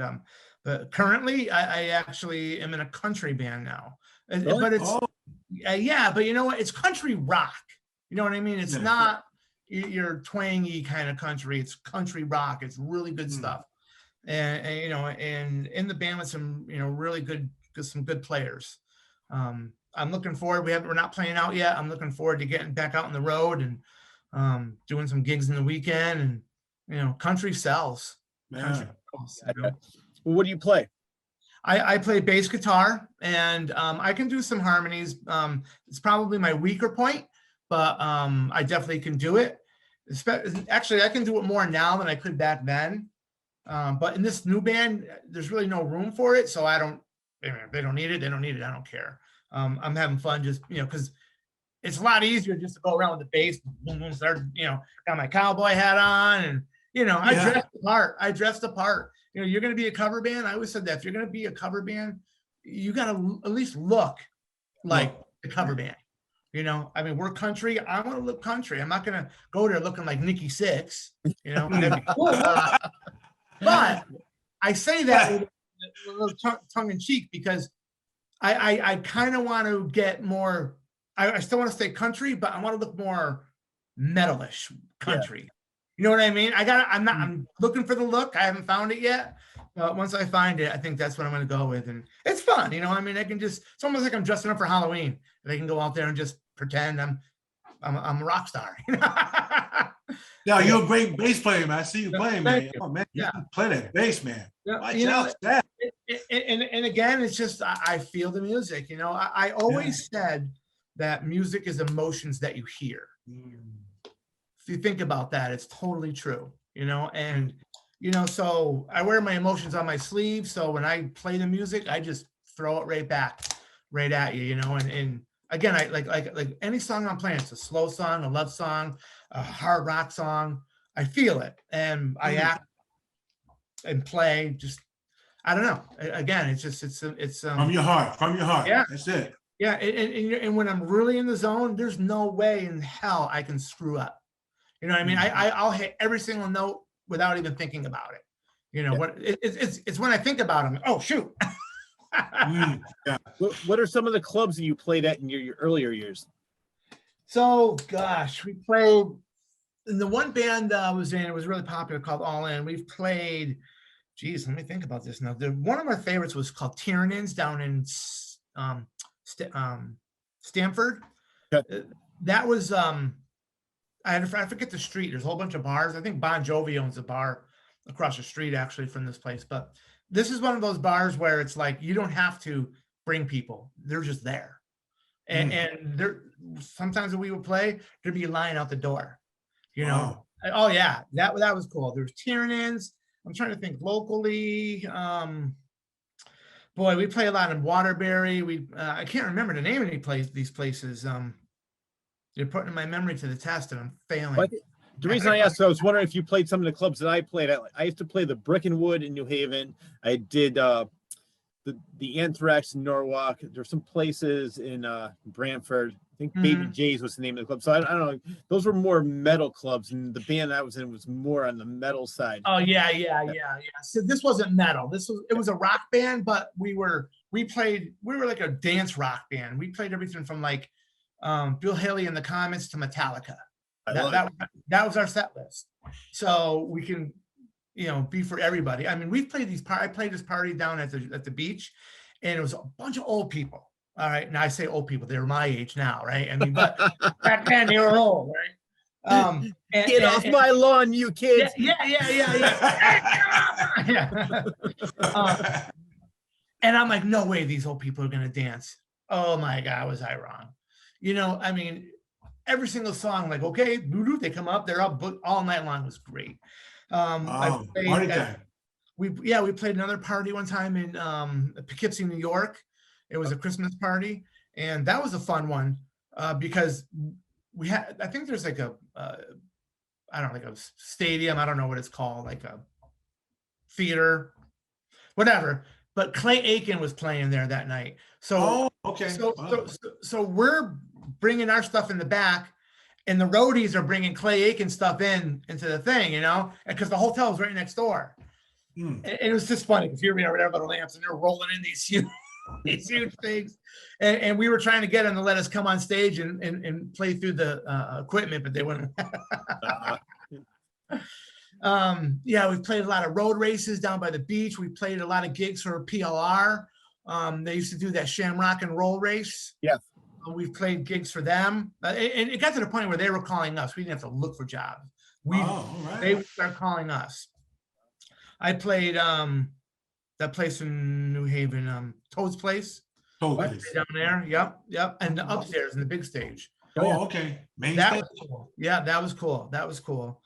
currently, I actually am in a country band now. Really? But it's yeah. But you know what? It's country rock. You know what I mean? It's not your twangy kind of country. It's country rock. It's really good stuff. And you know, and in the band with some, you know, really some good players. I'm looking forward. We're not playing out yet. I'm looking forward to getting back out on the road and doing some gigs in the weekend. And you know, country sells. Country Well, what do you play? I play bass guitar, and I can do some harmonies. It's probably my weaker point, but I definitely can do it. Actually, I can do it more now than I could back then. But in this new band, there's really no room for it. So they don't need it. They don't need it. I don't care. I'm having fun just, because it's a lot easier just to go around with the bass, start, got my cowboy hat on, and, I dressed the part. You're going to be a cover band. I always said that if you're going to be a cover band, you got to at least look like the cover band. We're country. I want to look country. I'm not going to go there looking like Nikki Sixx, that'd be cool. But I say that with a little tongue in cheek because I kind of want to get more, I still want to stay country, but I want to look more metalish country. Yeah. You know what I mean? I'm looking for the look. I haven't found it yet. But once I find it, I think that's what I'm going to go with. And it's fun. It's almost like I'm dressing up for Halloween. And I can go out there and just pretend I'm a rock star. Yeah, you're a great bass player, man. I see you playing, man. Oh, man, you can play that bass, man. Watch out, that. And again, it's just, I feel the music. I always said that music is emotions that you hear. If you think about that, it's totally true, and, so I wear my emotions on my sleeve. So when I play the music, I just throw it right at you, and again, I like any song I'm playing, it's a slow song, a love song, a hard rock song. I feel it, and I act and play. Just, I don't know. Again, it's from your heart. Yeah, that's it. Yeah, and when I'm really in the zone, there's no way in hell I can screw up. You know what I mean? I'll hit every single note without even thinking about it. What it's when I think about them. Oh shoot. Yeah. What are some of the clubs that you played at in your earlier years? So, gosh, we played in the one band I was in. It was really popular, called All In. We've played. Geez, let me think about this now. One of my favorites was called Tyrannins down in Stamford. Okay. That was I forget the street. There's a whole bunch of bars. I think Bon Jovi owns a bar across the street actually from this place. But this is one of those bars where it's like you don't have to bring people; they're just there. And there sometimes when we would play, there'd be a line out the door. Wow. Oh yeah, that was cool. There's Tyrannins. I'm trying to think locally. Boy, we play a lot in Waterbury. I can't remember the name of these places. They're putting my memory to the test, and I'm failing. Well, the reason I asked, I was wondering if you played some of the clubs that I played at. I used to play the Brick and Wood in New Haven. I did the Anthrax in Norwalk. There's some places in Brantford. I think Baby J's was the name of the club. So I don't know. Those were more metal clubs, and the band I was in was more on the metal side. Oh yeah. So this wasn't metal. It was a rock band, but we were like a dance rock band. We played everything from like Bill Haley and the Comets to Metallica. That was our set list. So we can, be for everybody. We played I played this party down at the beach, and it was a bunch of old people. All right. Now I say old people, they're my age now, right? But back then they were old, right? Get off my lawn, you kids. Yeah. And I'm like, no way these old people are gonna dance. Oh my God, was I wrong? Every single song, like, okay, they come up, they're up all night long. It was great. Party time. We played another party one time in Poughkeepsie, New York. It was a Christmas party, and that was a fun one because we had, I think there's like a stadium. I don't know what it's called, like a theater, whatever. But Clay Aiken was playing there that night. So, okay. So we're bringing our stuff in the back, and the roadies are bringing Clay Aiken stuff into the thing, because the hotel was right next door. And it was just funny because here we are with everybody lamps, and they're rolling in these huge things, and we were trying to get them to let us come on stage and play through the equipment, but they wouldn't. We played a lot of road races down by the beach. We played a lot of gigs for PLR. They used to do that Shamrock and Roll race. Yeah. We've played gigs for them. And it got to the point where they were calling us. We didn't have to look for jobs. They would start calling us. I played that place in New Haven, Toad's Place. Totally. Down there, yep, and the upstairs in the big stage. Oh, okay. Main That stage. was cool. Yeah, that was cool. That was cool.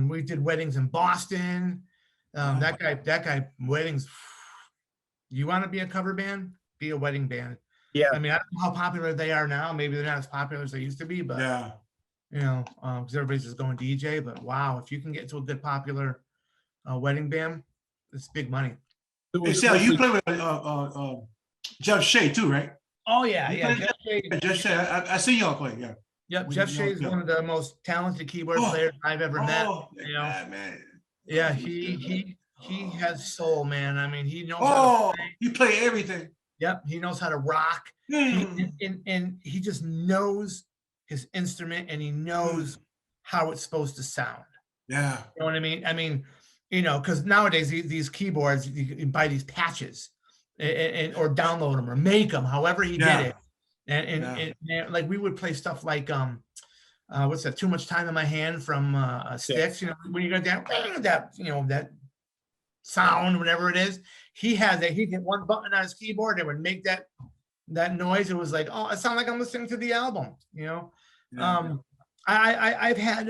We did weddings in Boston. That guy, weddings. You want to be a cover band? Be a wedding band. Yeah. I mean, I don't know how popular they are now. Maybe they're not as popular as they used to be, but Yeah. you know, because everybody's just going DJ. But wow, if you can get to a good popular wedding band, it's big money. Hey, Sal, you play with Jeff Shea too, right? Oh yeah, You yeah. play- Jeff Shea, Jeff Shea. I seen y'all play. Yeah. yep, We Jeff know Shea is Jeff. one of the most talented keyboard Oh. players I've ever met. Oh, You know, man. yeah, he has soul, man. I mean, he knows how to Oh, play. you play everything. Yep, he knows how to rock. And he just knows his instrument and he knows how it's supposed to sound. Yeah. You know what I mean? I mean, you know, because nowadays these keyboards, you can buy these patches or download them or make them, however he Yeah. did it. And like we would play stuff like what's that? Too Much Time in My Hand from Styx. You know, when you got that you know, that sound, whatever it is, he had that. He'd hit one button on his keyboard and it would make that noise. It was like, oh, it sounded like I'm listening to the album. You know, Yeah. I've had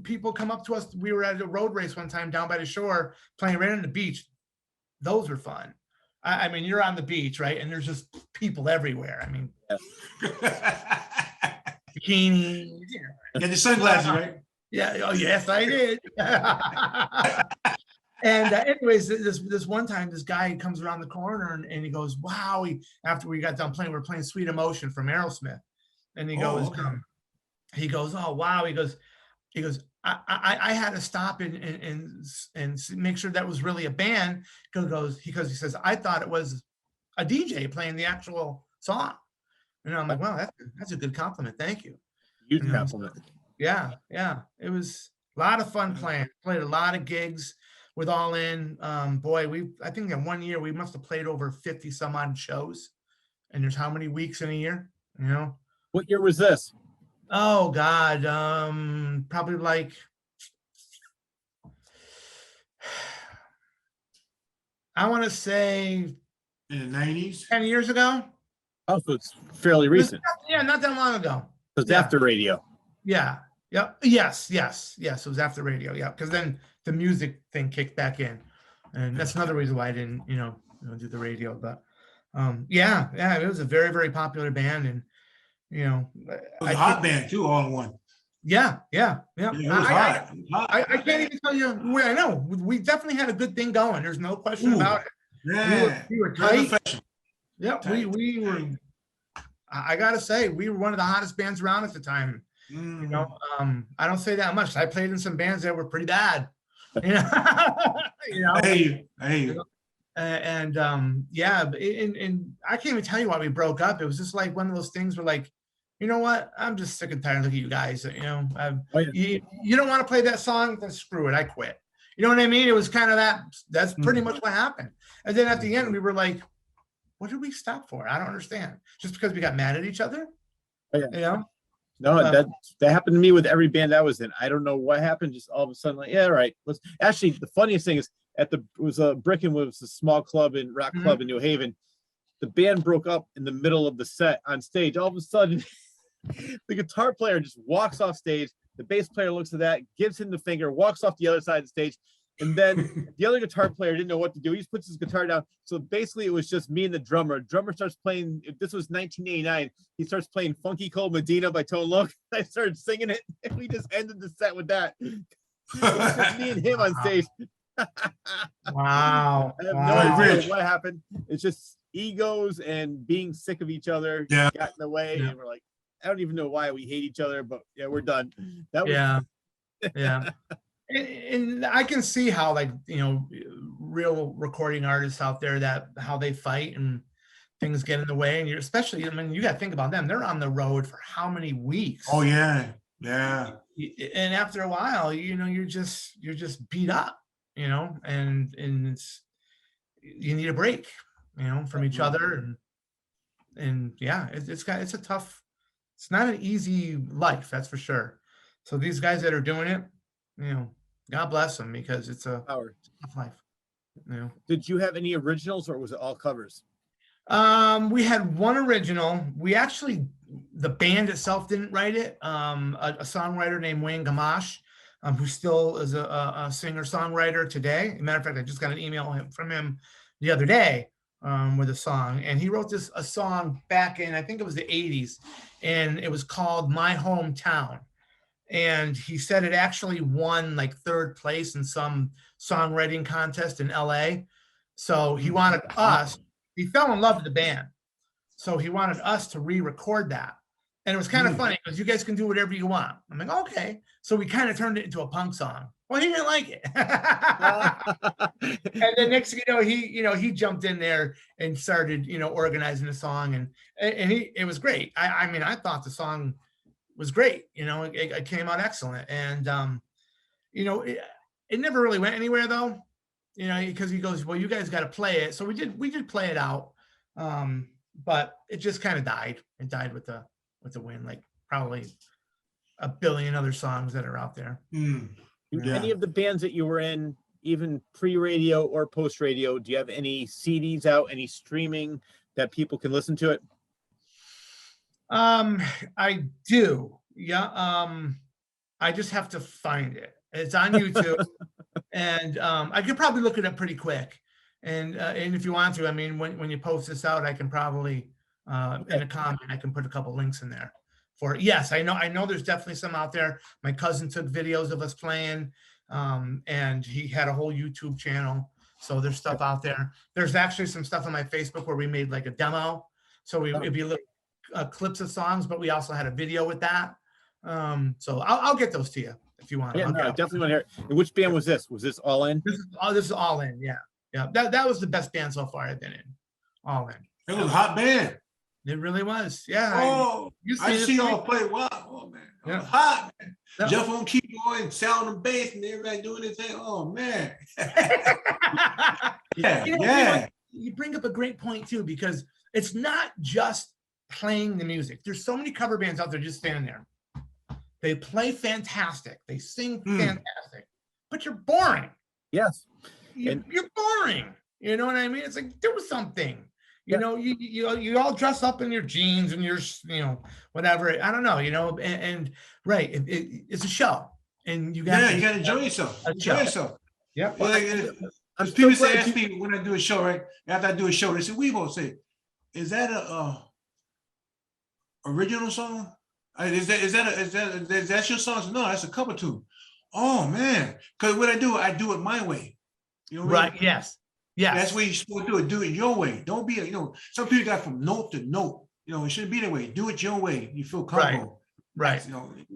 people come up to us. We were at a road race one time down by the shore playing right on the beach. Those were fun. I mean, you're on the beach, right? And there's just people everywhere. I mean, bikinis. You know. Get the sunglasses, right? Yeah. Oh, yes, I did. And anyways, this one time, this guy comes around the corner and he goes, "Wow!" After we got done playing, we were playing "Sweet Emotion" from Aerosmith, and he goes, okay. "Oh wow!" He goes, I had to stop and make sure that was really a band. Because he says, "I thought it was a DJ playing the actual song," and I'm like, "Well, that's a good compliment. Thank you." Huge You know, compliment. Yeah, it was a lot of fun playing. Played a lot of gigs with All In. Boy, I think in 1 year we must have played over 50 some odd shows. And there's how many weeks in a year? You know? What year was this? Oh God, probably like I want to say In the 90s. 10 years ago. Oh, so it's fairly recent. Yeah, not that long ago. It was Yeah. after radio. Yeah. Yep. Yes. It was after radio. Yeah. Because then the music thing kicked back in. And that's another reason why I didn't, do the radio. But yeah, it was a very, very popular band. And, It was a hot band too, all in one. Yeah. Yeah, it was hot. I can't even tell you where I know. We definitely had a good thing going. There's no question Ooh, about it. Yeah. We were Very tight. professional. Yep. We were, I got to say, we were one of the hottest bands around at the time. I don't say that much. I played in some bands that were pretty bad. I hear you. And I can't even tell you why we broke up. It was just like one of those things where, like, you know what? I'm just sick and tired of you guys. You don't want to play that song, then screw it. I quit. You know what I mean? It was kind of that. That's pretty much what happened. And then at the end, we were like, "What did we stop for? I don't understand. Just because we got mad at each other?" No, that happened to me with every band I was in. I don't know what happened. Just all of a sudden, like, yeah, all right. Let's actually. The funniest thing is it was a Brickenwood, was a small club in rock club in New Haven. The band broke up in the middle of the set on stage. All of a sudden, the guitar player just walks off stage. The bass player looks at that, gives him the finger, walks off the other side of the stage. And then the other guitar player didn't know what to do. He just puts his guitar down. So basically it was just me and the drummer. Drummer starts playing, this was 1989. He starts playing Funky Cold Medina by Tone Loc. I started singing it and we just ended the set with that. It was just me and him on stage. Wow. I have no idea what happened. It's just egos and being sick of each other got in the way. And we're like, I don't even know why we hate each other, but yeah, we're done. That was yeah. And I can see how, like, real recording artists out there, that how they fight and things get in the way. And you're especially, I mean, you got to think about them. They're on the road for how many weeks? Oh yeah. And after a while, you're just beat up, and it's, you need a break, from each other. And yeah, it's a tough, it's not an easy life, that's for sure. So these guys that are doing it, God bless him, because it's a Power. tough life. You know? Did you have any originals or was it all covers? We had one original. We actually, the band itself didn't write it. A songwriter named Wayne Gamache, who still is a singer-songwriter today. As a matter of fact, I just got an email from him the other day with a song, and he wrote a song back in, I think it was the 80s, and it was called My Hometown. And he said it actually won like 3rd place in some songwriting contest in LA. So he wanted us, he fell in love with the band. So he wanted us to re-record that. And it was kind of funny because you guys can do whatever you want. I'm like, okay. So we kind of turned it into a punk song. Well, he didn't like it. And then next thing he jumped in there and started, organizing the song, and it was great. I mean, I thought the song was great. It came out excellent. And, it never really went anywhere though, because he goes, well, you guys got to play it. So we did play it out. But it just kind of died. It died with the win, like probably a billion other songs that are out there. Any of the bands that you were in, even pre-radio or post-radio, do you have any CDs out, any streaming that people can listen to it? I do. Yeah. I just have to find it. It's on YouTube. And I could probably look it up pretty quick. And if you want to, I mean, when you post this out, I can probably in a comment, I can put a couple links in there for it. Yes, I know there's definitely some out there. My cousin took videos of us playing, and he had a whole YouTube channel. So there's stuff out there. There's actually some stuff on my Facebook where we made like a demo. So it'd be little clips of songs, but we also had a video with that. So I'll get those to you if you want. Yeah, no, I definitely want to hear it. And which band was this? Was this All In? This is All In. Yeah. Yeah. That was the best band so far I've been in. All In. It was a hot band. It really was. Yeah. I see y'all play. Wow. Oh man. It was hot, man. Jeff on keyboard and Sal on the bass and everybody doing their thing. Oh man. Yeah. You bring up a great point too, because it's not just playing the music. There's so many cover bands out there just standing there. They play fantastic. They sing fantastic, but you're boring. Yes. You're boring. You know what I mean? It's like, do something. You all dress up in your jeans and your, whatever. I don't know, and right. It's a show, and you got to enjoy yourself. Enjoy yourself. Yeah. People say, ask me when I do a show, right? After I do a show, they say, Wibo, say, is that a original song? Is that your song? No, that's a cover tune. Oh man, because what I do it my way. Right? Yes. Yeah. That's what you're supposed to do it. Do it your way. Don't be some people got from note to note. It shouldn't be that way. Do it your way. You feel comfortable. Right.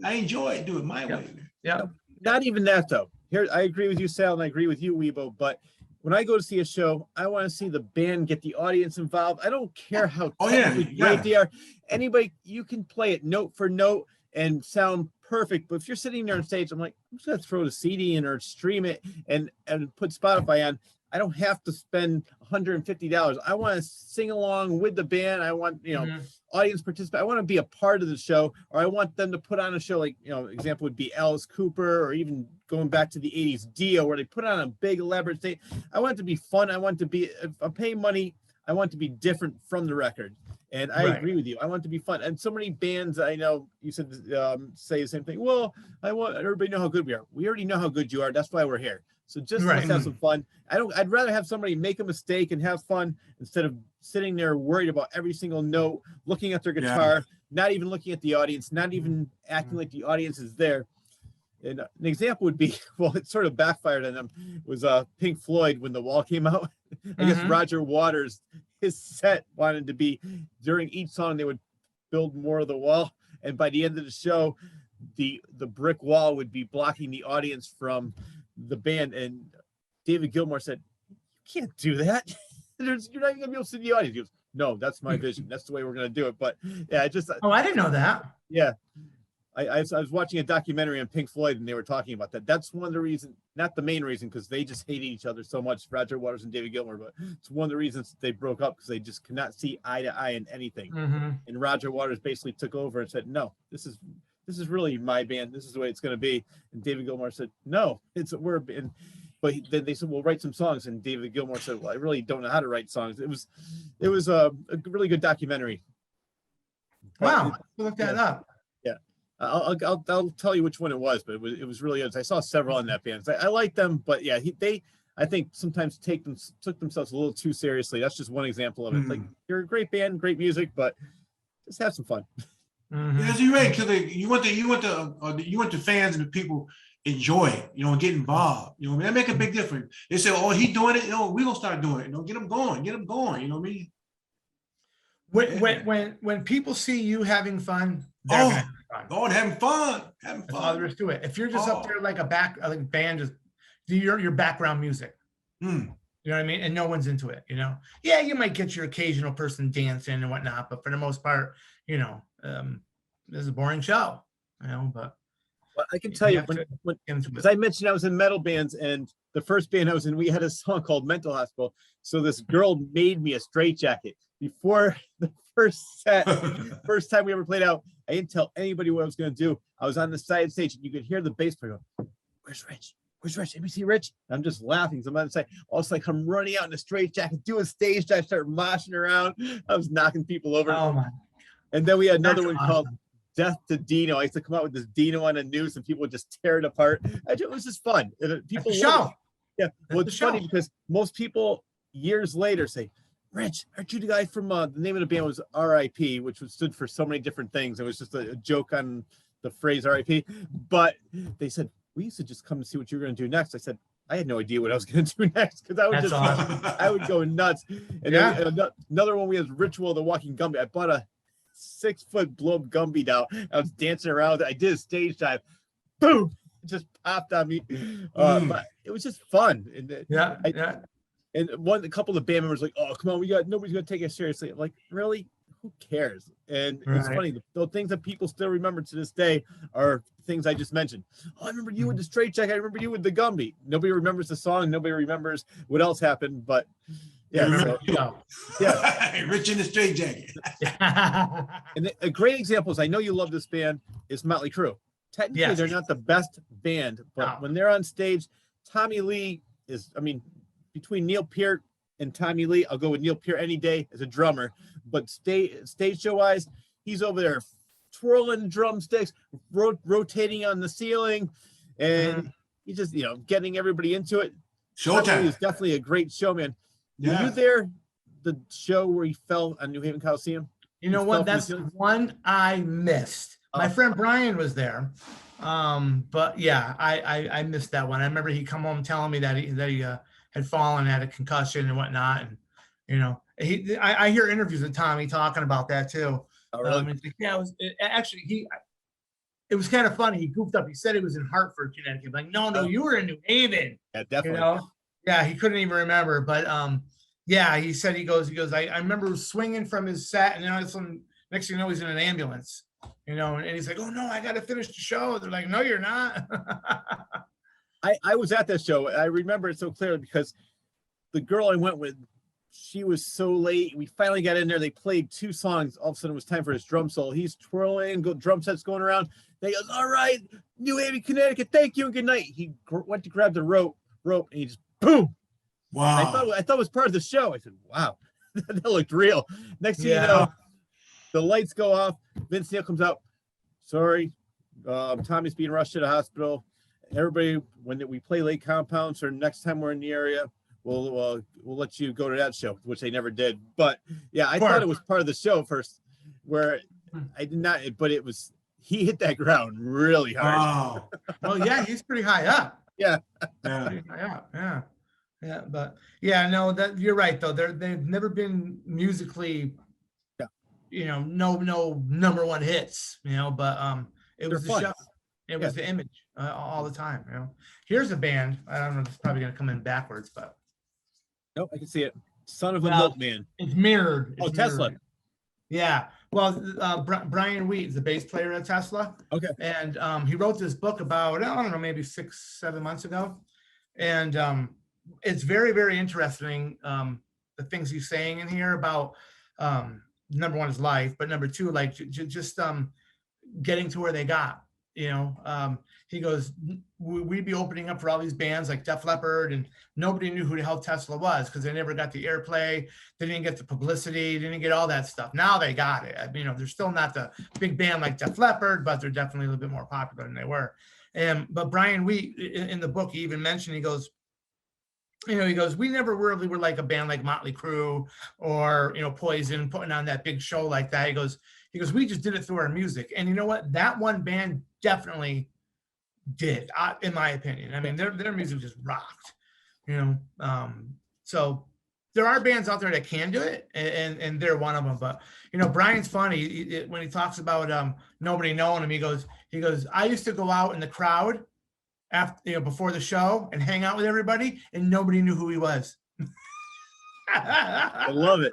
I enjoy it. Do it my way. Yeah. Not even that though. Here, I agree with you, Sal, and I agree with you, Wibo. But when I go to see a show, I want to see the band, get the audience involved. I don't care how great they are. Anybody, you can play it note for note and sound perfect. But if you're sitting there on stage, I'm like, I'm just gonna throw the CD in or stream it and put Spotify on. I don't have to spend $150. I want to sing along with the band. I want, audience participate. I want to be a part of the show, or I want them to put on a show like, example would be Alice Cooper, or even going back to the 80s Dio, where they put on a big elaborate stage. I want it to be fun. I want it to be, if I'm paying money, I want it to be different from the record. And I agree with you. I want it to be fun. And so many bands I know, you said, say the same thing. Well, I want everybody to know how good we are. We already know how good you are. That's why we're here. So just let's have some fun. I'd rather have somebody make a mistake and have fun instead of sitting there worried about every single note, looking at their guitar, not even looking at the audience, not even acting like the audience is there. And an example would be, well, it sort of backfired on them, was Pink Floyd when The Wall came out. I guess Roger Waters, his set wanted to be, during each song, they would build more of the wall. And by the end of the show, the brick wall would be blocking the audience from the band. And David Gilmour said, you can't do that. You're not even gonna be able to see the audience. He goes, no, that's my vision. That's the way we're gonna do it. But yeah, I didn't know that. Yeah. I was watching a documentary on Pink Floyd and they were talking about that. That's one of the reasons, not the main reason, because they just hated each other so much, Roger Waters and David Gilmour, but it's one of the reasons they broke up, because they just could not see eye to eye in anything. And Roger Waters basically took over and said, no, this is this is really my band. This is the way it's going to be. And David Gilmour said, no, we're a band. But then they said, well, write some songs. And David Gilmour said, well, I really don't know how to write songs. It was a really good documentary. Wow, look that up. Yeah, I'll tell you which one it was, but it was really good. I saw several on that band. I like them, but yeah, I think sometimes took themselves a little too seriously. That's just one example of it. Like, you're a great band, great music, but just have some fun. Yes, you're right. Because you want the fans and the people enjoy it, get involved. That make a big difference. They say, oh, he doing it, we gonna start doing it. Get them going, you know what I mean? When people see you having fun, they're gonna have fun. Going having fun. That's all there is to it. If you're just up there like a band, just do your background music. You know what I mean? And no one's into it, Yeah, you might get your occasional person dancing and whatnot, but for the most part, this is a boring show, but well, I can tell you, because I mentioned I was in metal bands, and the first band I was in, we had a song called Mental Hospital. So this girl made me a straitjacket before the first time we ever played out. I didn't tell anybody what I was going to do. I was on the side stage, and you could hear the bass player go, "Where's Rich? Where's Rich? ABC Rich?" And I'm just laughing. So I'm on the side. All of a sudden, I'm running out in a straitjacket, doing stage dive, start moshing around. I was knocking people over. Oh my! And then we had another one called Death to Dino. I used to come out with this Dino on a noose, and people would just tear it apart. It was just fun. People love it. Yeah, well, it's funny because most people years later say, "Rich, aren't you the guy from the name of the band was R.I.P., which stood for so many different things. It was just a joke on the phrase R.I.P. But they said, we used to just come and see what you were going to do next. I said, I had no idea what I was going to do next, because I would awesome. I would go nuts. And then another one we had, Ritual of the Walking Gumby. I bought a 6-foot blow-up Gumby down. I was dancing around. I did a stage dive. Boom! It just popped on me. But it was just fun. And And a couple of the band members like, oh, come on, nobody's gonna take us seriously. I'm like, really? Who cares? And it's funny, the things that people still remember to this day are things I just mentioned. Oh, I remember you with the straight jacket. I remember you with the Gumby. Nobody remembers the song. Nobody remembers what else happened. But yeah, Rich in the straight jacket. And a great example is, I know you love this band, is Motley Crue. Technically, they're not the best band, but when they're on stage, Tommy Lee is, between Neil Peart and Tommy Lee, I'll go with Neil Peart any day as a drummer. But stage show wise, he's over there twirling drumsticks, rotating on the ceiling, and he's just getting everybody into it. Showtime. He's definitely a great showman. Yeah. Were you there the show where he fell on New Haven Coliseum? You know what? That's one I missed. My friend Brian was there. But yeah, I missed that one. I remember he come home telling me that he had fallen, had a concussion and whatnot. And, I hear interviews with Tommy talking about that too. Oh, really? It was kind of funny. He goofed up. He said he was in Hartford, Connecticut. Like, no, you were in New Haven. Yeah, definitely. Yeah, he couldn't even remember. But yeah, he said, he goes, I remember swinging from his set, and then next thing you know, he's in an ambulance. And he's like, oh no, I got to finish the show. They're like, no, you're not. I was at that show. I remember it so clearly because the girl I went with, she was so late. We finally got in there. They played 2 songs. All of a sudden, it was time for his drum solo. He's twirling, drum sets going around. They goes, all right, New Haven, Connecticut, thank you and good night. He went to grab the rope, and he just boom. Wow. I thought it was part of the show. I said, wow, that looked real. Next thing you know, the lights go off. Vince Neil comes out. Sorry, Tommy's being rushed to the hospital. Everybody, when we play Lake Compounds or next time we're in the area, we'll let you go to that show, which they never did. But yeah, I thought it was part of the show first, where I did not. But it was, he hit that ground really hard. Wow. Well, yeah, he's pretty high up. Yeah. Pretty high up. Yeah. But yeah, no, that you're right though. They've never been musically, no number one hits. But it was the show. It was the image all the time. Here's a band. I don't know. It's probably gonna come in backwards, but nope, I can see it. Son of a Milkman. It's mirrored. Tesla. Yeah. Well, Brian Wheat is the bass player at Tesla. Okay. And he wrote this book about, I don't know, maybe 6-7 months ago. And it's very, very interesting, the things he's saying in here about, number one, his life, but number two, like just getting to where they got. You know, he goes, we'd be opening up for all these bands like Def Leppard, and nobody knew who the hell Tesla was because they never got the airplay, they didn't get the publicity, they didn't get all that stuff. Now they got it. I mean, you know, they're still not the big band like Def Leppard, but they're definitely a little bit more popular than they were. But Brian Wheat in the book, he even mentioned, he goes, you know, he goes, we never really were like a band like Motley Crue or, you know, Poison putting on that big show like that. He goes, we just did it through our music. And you know what? That one band definitely did, in my opinion. I mean, their music just rocked, you know. So there are bands out there that can do it, and they're one of them. But you know, Brian's funny when he talks about nobody knowing him. He goes, I used to go out in the crowd after, you know, before the show and hang out with everybody, and nobody knew who he was. I love it.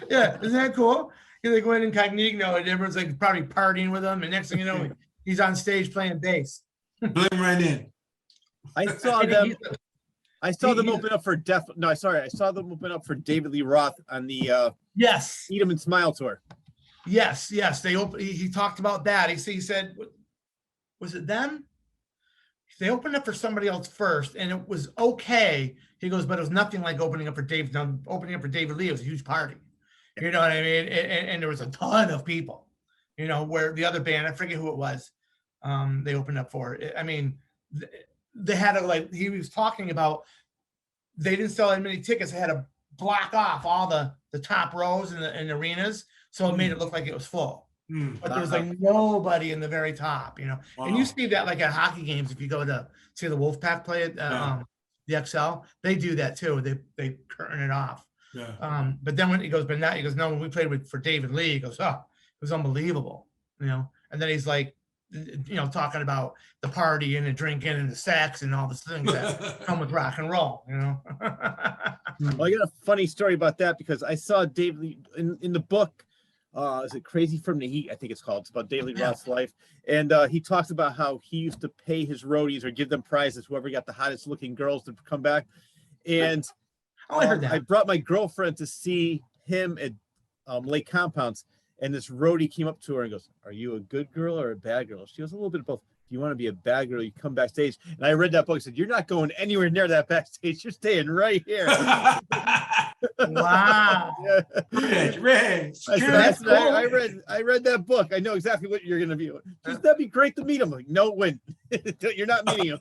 Yeah, isn't that cool? He like went incognito, and everyone's like probably partying with him, and next thing you know, he's on stage playing bass. Blame right in. I saw them open up for I saw them open up for David Lee Roth on the Yes. Eat 'em and Smile tour. Yes. He talked about that. He said, was it them? They opened up for somebody else first, and it was okay. He goes, but it was nothing like opening up for David Lee. It was a huge party. You know what I mean? And there was a ton of people, you know, where the other band, I forget who it was, they opened up for. I mean, they had to, like, he was talking about, they didn't sell that many tickets. They had to block off all the top rows in the arenas. So it made it look like it was full. But there was like nobody in the very top, you know. Wow. And you see that like at hockey games, if you go to see the Wolfpack play at the XL, they do that too. They curtain it off. Yeah. But then when he goes, no, when we played for David Lee, he goes, oh, it was unbelievable, you know. And then he's like, you know, talking about the party and the drinking and the sex and all the things that come with rock and roll, you know. Well, I got a funny story about that because I saw David Lee in the book. Is it Crazy from the Heat? I think it's called. It's about David Lee Roth's life. And he talks about how he used to pay his roadies or give them prizes, whoever got the hottest looking girls to come back. And I heard that. I brought my girlfriend to see him at Lake Compounds. And this roadie came up to her and goes, are you a good girl or a bad girl? She goes, a little bit of both. If you want to be a bad girl, you come backstage. And I read that book. I said, you're not going anywhere near that backstage. You're staying right here. Wow. Yeah. I read that book. I know exactly what you're going to be. That'd be great to meet him. Like, no, win. You're not meeting him.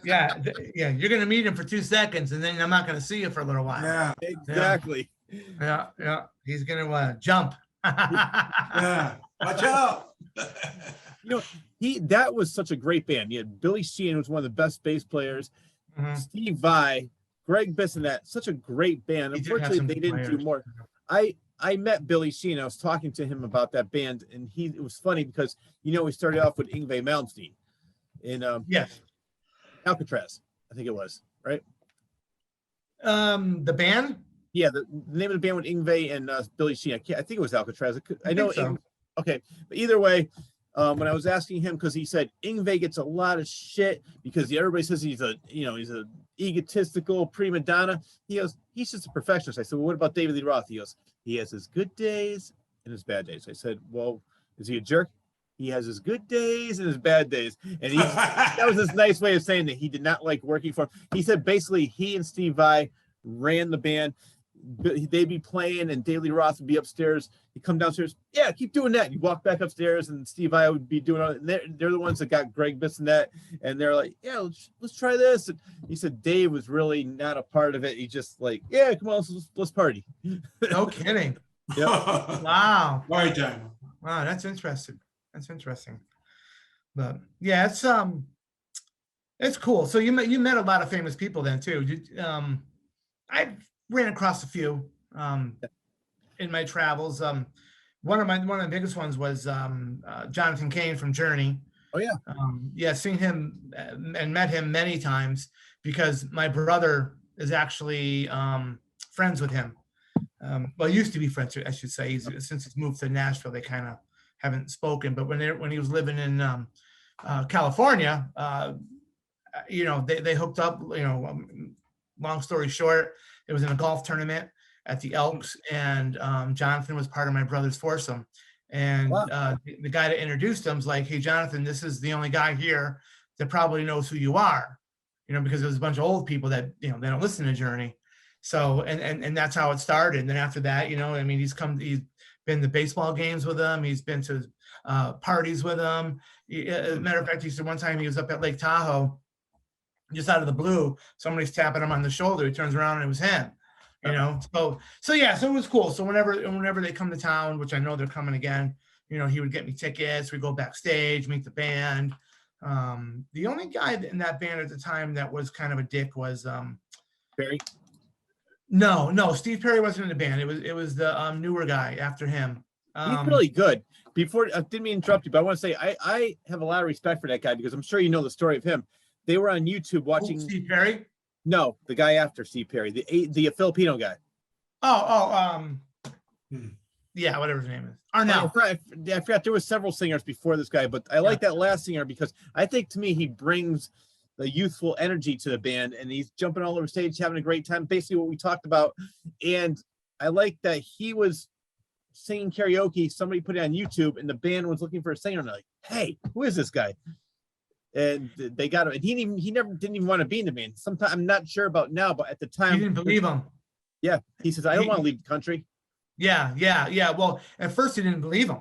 Yeah. You're going to meet him for 2 seconds, and then I'm not going to see you for a little while. Yeah, exactly. Yeah. He's going to jump. Yeah, watch out. You know, that was such a great band. You had Billy Sheehan, was one of the best bass players. Steve Vai, Greg Bissonette, such a great band. Unfortunately, they didn't do more. I met Billy Sheehan. I was talking to him about that band, and it was funny because, you know, we started off with Yngwie Malmsteen in yes, Alcatraz, I think it was, right? The band? Yeah, the name of the band with Yngwie and Billy Sheehan. I think it was Alcatraz. I know. So. Okay, but either way, when I was asking him, because he said Yngwie gets a lot of shit because everybody says he's a egotistical prima donna. He goes, he's just a perfectionist. I said, well, what about David Lee Roth? He goes, he has his good days and his bad days. I said, well, is he a jerk? He has his good days and his bad days. And that was his nice way of saying that he did not like working for him. He said basically he and Steve Vai ran the band. They'd be playing and David Lee Roth would be upstairs. He'd come downstairs. Yeah, keep doing that. You walk back upstairs and Steve Vai would be doing it. And they're the ones that got Greg Bissonette. And they're like, yeah, let's try this. And he said Dave was really not a part of it. He just like, yeah, come on, let's party. No kidding. Yep. Wow. Party time. Wow, that's interesting. But yeah, it's cool. So you met a lot of famous people then too. I ran across a few in my travels. One of the biggest ones was Jonathan Kane from Journey. Oh yeah. Seen him and met him many times because my brother is actually friends with him. Well, used to be friends, I should say. Since he's moved to Nashville, they kind of haven't spoken. But when he was living in California, they hooked up. Long story short, it was in a golf tournament at the Elks, and Jonathan was part of my brother's foursome, And Wow. the guy that introduced him's like, hey, Jonathan, this is the only guy here that probably knows who you are, because there's a bunch of old people that, they don't listen to Journey. So, and that's how it started. And then after that, he's been to baseball games with him. He's been to parties with him. As a matter of fact, he said one time he was up at Lake Tahoe, just out of the blue, somebody's tapping him on the shoulder. He turns around and it was him. So it was cool. So whenever they come to town, which I know they're coming again, he would get me tickets. We go backstage, meet the band. The only guy in that band at the time that was kind of a dick was Barry. No, Steve Perry wasn't in the band. It was the newer guy after him. He's really good. Before, I didn't mean to interrupt you, but I want to say I have a lot of respect for that guy because I'm sure you know the story of him. They were on YouTube watching Steve Perry. No, the guy after Steve Perry, the Filipino guy. Yeah, whatever his name is. Arnell. I forgot there was several singers before this guy, but I like that last singer because I think to me he brings the youthful energy to the band and he's jumping all over stage, having a great time. Basically what we talked about. And I like that he was singing karaoke. Somebody put it on YouTube and the band was looking for a singer and they're like, hey, who is this guy? And they got him, and he didn't even want to be in the band. Sometimes I'm not sure about now, but at the time He didn't believe him. Yeah, he says, I don't want to leave the country. Yeah. Well, at first he didn't believe him.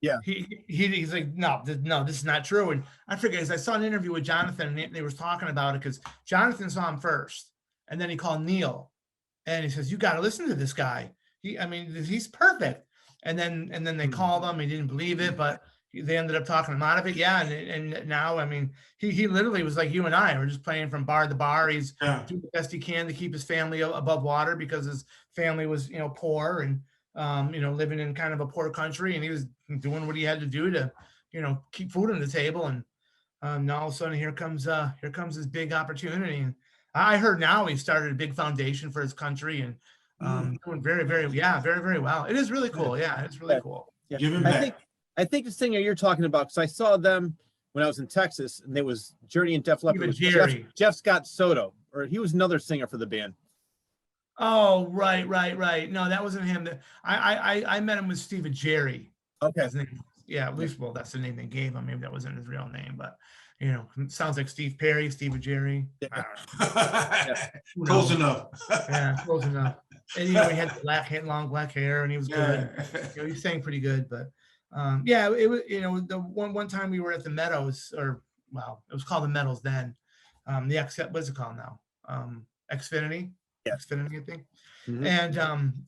Yeah, he's like, no, this is not true. And I forget, I saw an interview with Jonathan, and they was talking about it because Jonathan saw him first, and then he called Neil, and he says, you got to listen to this guy. He's perfect. And then they called him. He didn't believe it, but they ended up talking him out of it. Yeah. And now, he literally was like you and I. We're just playing from bar to bar. He's doing the best he can to keep his family above water because his family was, poor and, living in kind of a poor country. And he was doing what he had to do to, keep food on the table. And now all of a sudden here comes his big opportunity. And I heard now he started a big foundation for his country and doing very, very, very, very well. It is really cool. Yeah, it's really cool. Yeah. Give him back. I think the singer you're talking about, because I saw them when I was in Texas, and there was Journey and Def Leppard. Jeff Scott Soto, or he was another singer for the band. Oh, right. No, that wasn't him. I met him with Steve and Jerry. Okay. His name. Yeah, at least, well, that's the name they gave him. Maybe that wasn't his real name, but it sounds like Steve Perry, Steve and Jerry. Yeah. Close enough. Yeah, close enoth. And he had long black hair, and he was good. He sang pretty good, but. It was, the one time we were at the Meadows, it was called the Meadows then. What's it called now? Xfinity. Yeah. Xfinity, I think. Mm-hmm.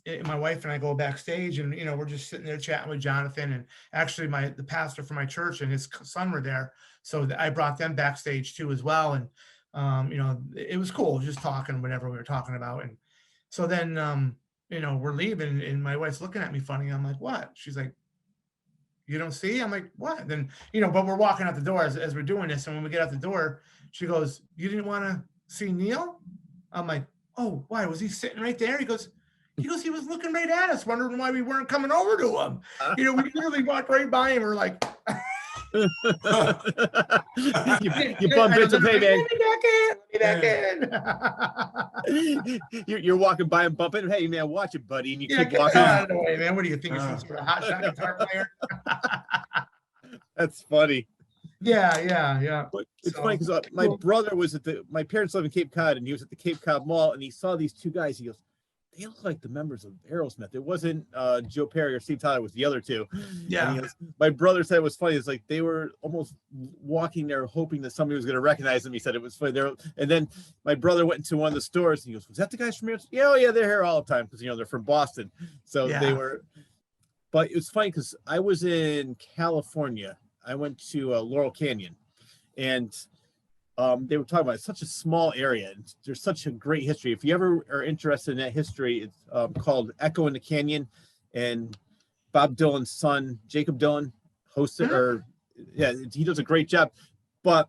And my wife and I go backstage, and we're just sitting there chatting with Jonathan, and actually the pastor for my church and his son were there, so I brought them backstage too as well. And it was cool just talking whatever we were talking about. And so then we're leaving, and my wife's looking at me funny. I'm like, what? She's like, you don't see? I'm like, what? Then, but we're walking out the door as we're doing this. And when we get out the door, she goes, you didn't want to see Neil? I'm like, oh, why? Was he sitting right there? He goes, he was looking right at us, wondering why we weren't coming over to him. We literally walked right by him. We're like, you bump into him, hey, man. Let me back in. You're walking by and bumping him. Hey, man, watch it, buddy. And you keep walking. Out of the way, man. What do you think? You're some sort of hotshot guitar player? That's funny. Yeah. But it's funny because my brother was my parents live in Cape Cod, and he was at the Cape Cod Mall, and he saw these two guys. He goes, they look like the members of Aerosmith. It wasn't Joe Perry or Steve Tyler, it was the other two. Yeah. My brother said it was funny. It's like they were almost walking there hoping that somebody was going to recognize them. He said it was funny. And then my brother went into one of the stores and he goes, was that the guys from Aerosmith? Yeah, they're here all the time because they're from Boston. So they were, but it was funny because I was in California. I went to Laurel Canyon, and they were talking about it's such a small area. And there's such a great history. If you ever are interested in that history, it's called Echo in the Canyon, and Bob Dylan's son, Jacob Dylan, hosted, he does a great job. But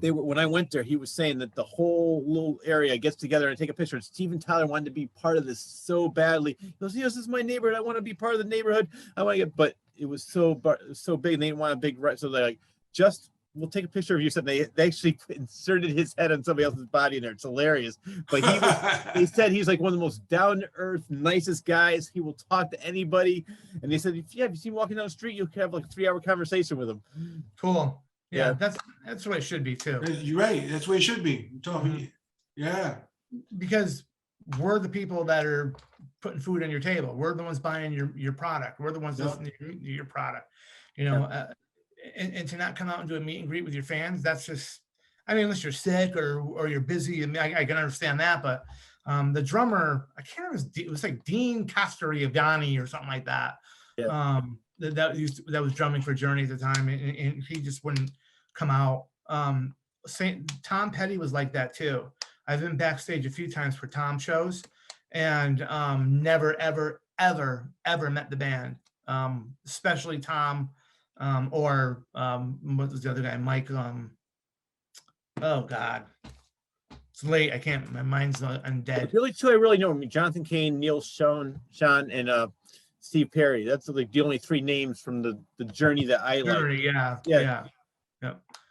when I went there, he was saying that the whole little area gets together and take a picture. And Steven Tyler wanted to be part of this so badly. He goes, this is my neighborhood. I want to be part of the neighborhood. I want to get, but it was so big. And they didn't want a big, so they're like, just we'll take a picture of you. So they actually inserted his head on somebody else's body in there. It's hilarious. But they said he's like one of the most down to earth, nicest guys. He will talk to anybody. And they said, if you see him walking down the street, you can have like a 3-hour conversation with him. Cool. Yeah, Yeah. that's the way it should be too. You're right. That's the way it should be. I'm talking. Mhm. Yeah. Because we're the people that are putting food on your table. We're the ones buying your product. We're the ones Yep. listening to your product. You know, and to not come out and do a meet and greet with your fans, that's just, I mean, unless you're sick or you're busy. I mean, I can understand that, but the drummer, I can't remember, it was like Dean Castriavani or something like that. Yeah. That was drumming for Journey at the time, and he just wouldn't come out. Tom Petty was like that too. I've been backstage a few times for Tom shows, and never, ever, ever, ever met the band, especially Tom, or what was the other guy, Mike? Oh God, it's late. I can't. My mind's undead. The only two I really know are Jonathan Kane, Neil Sean, and Steve Perry. That's like the only 3 names from the Journey that I like. Journey, yeah.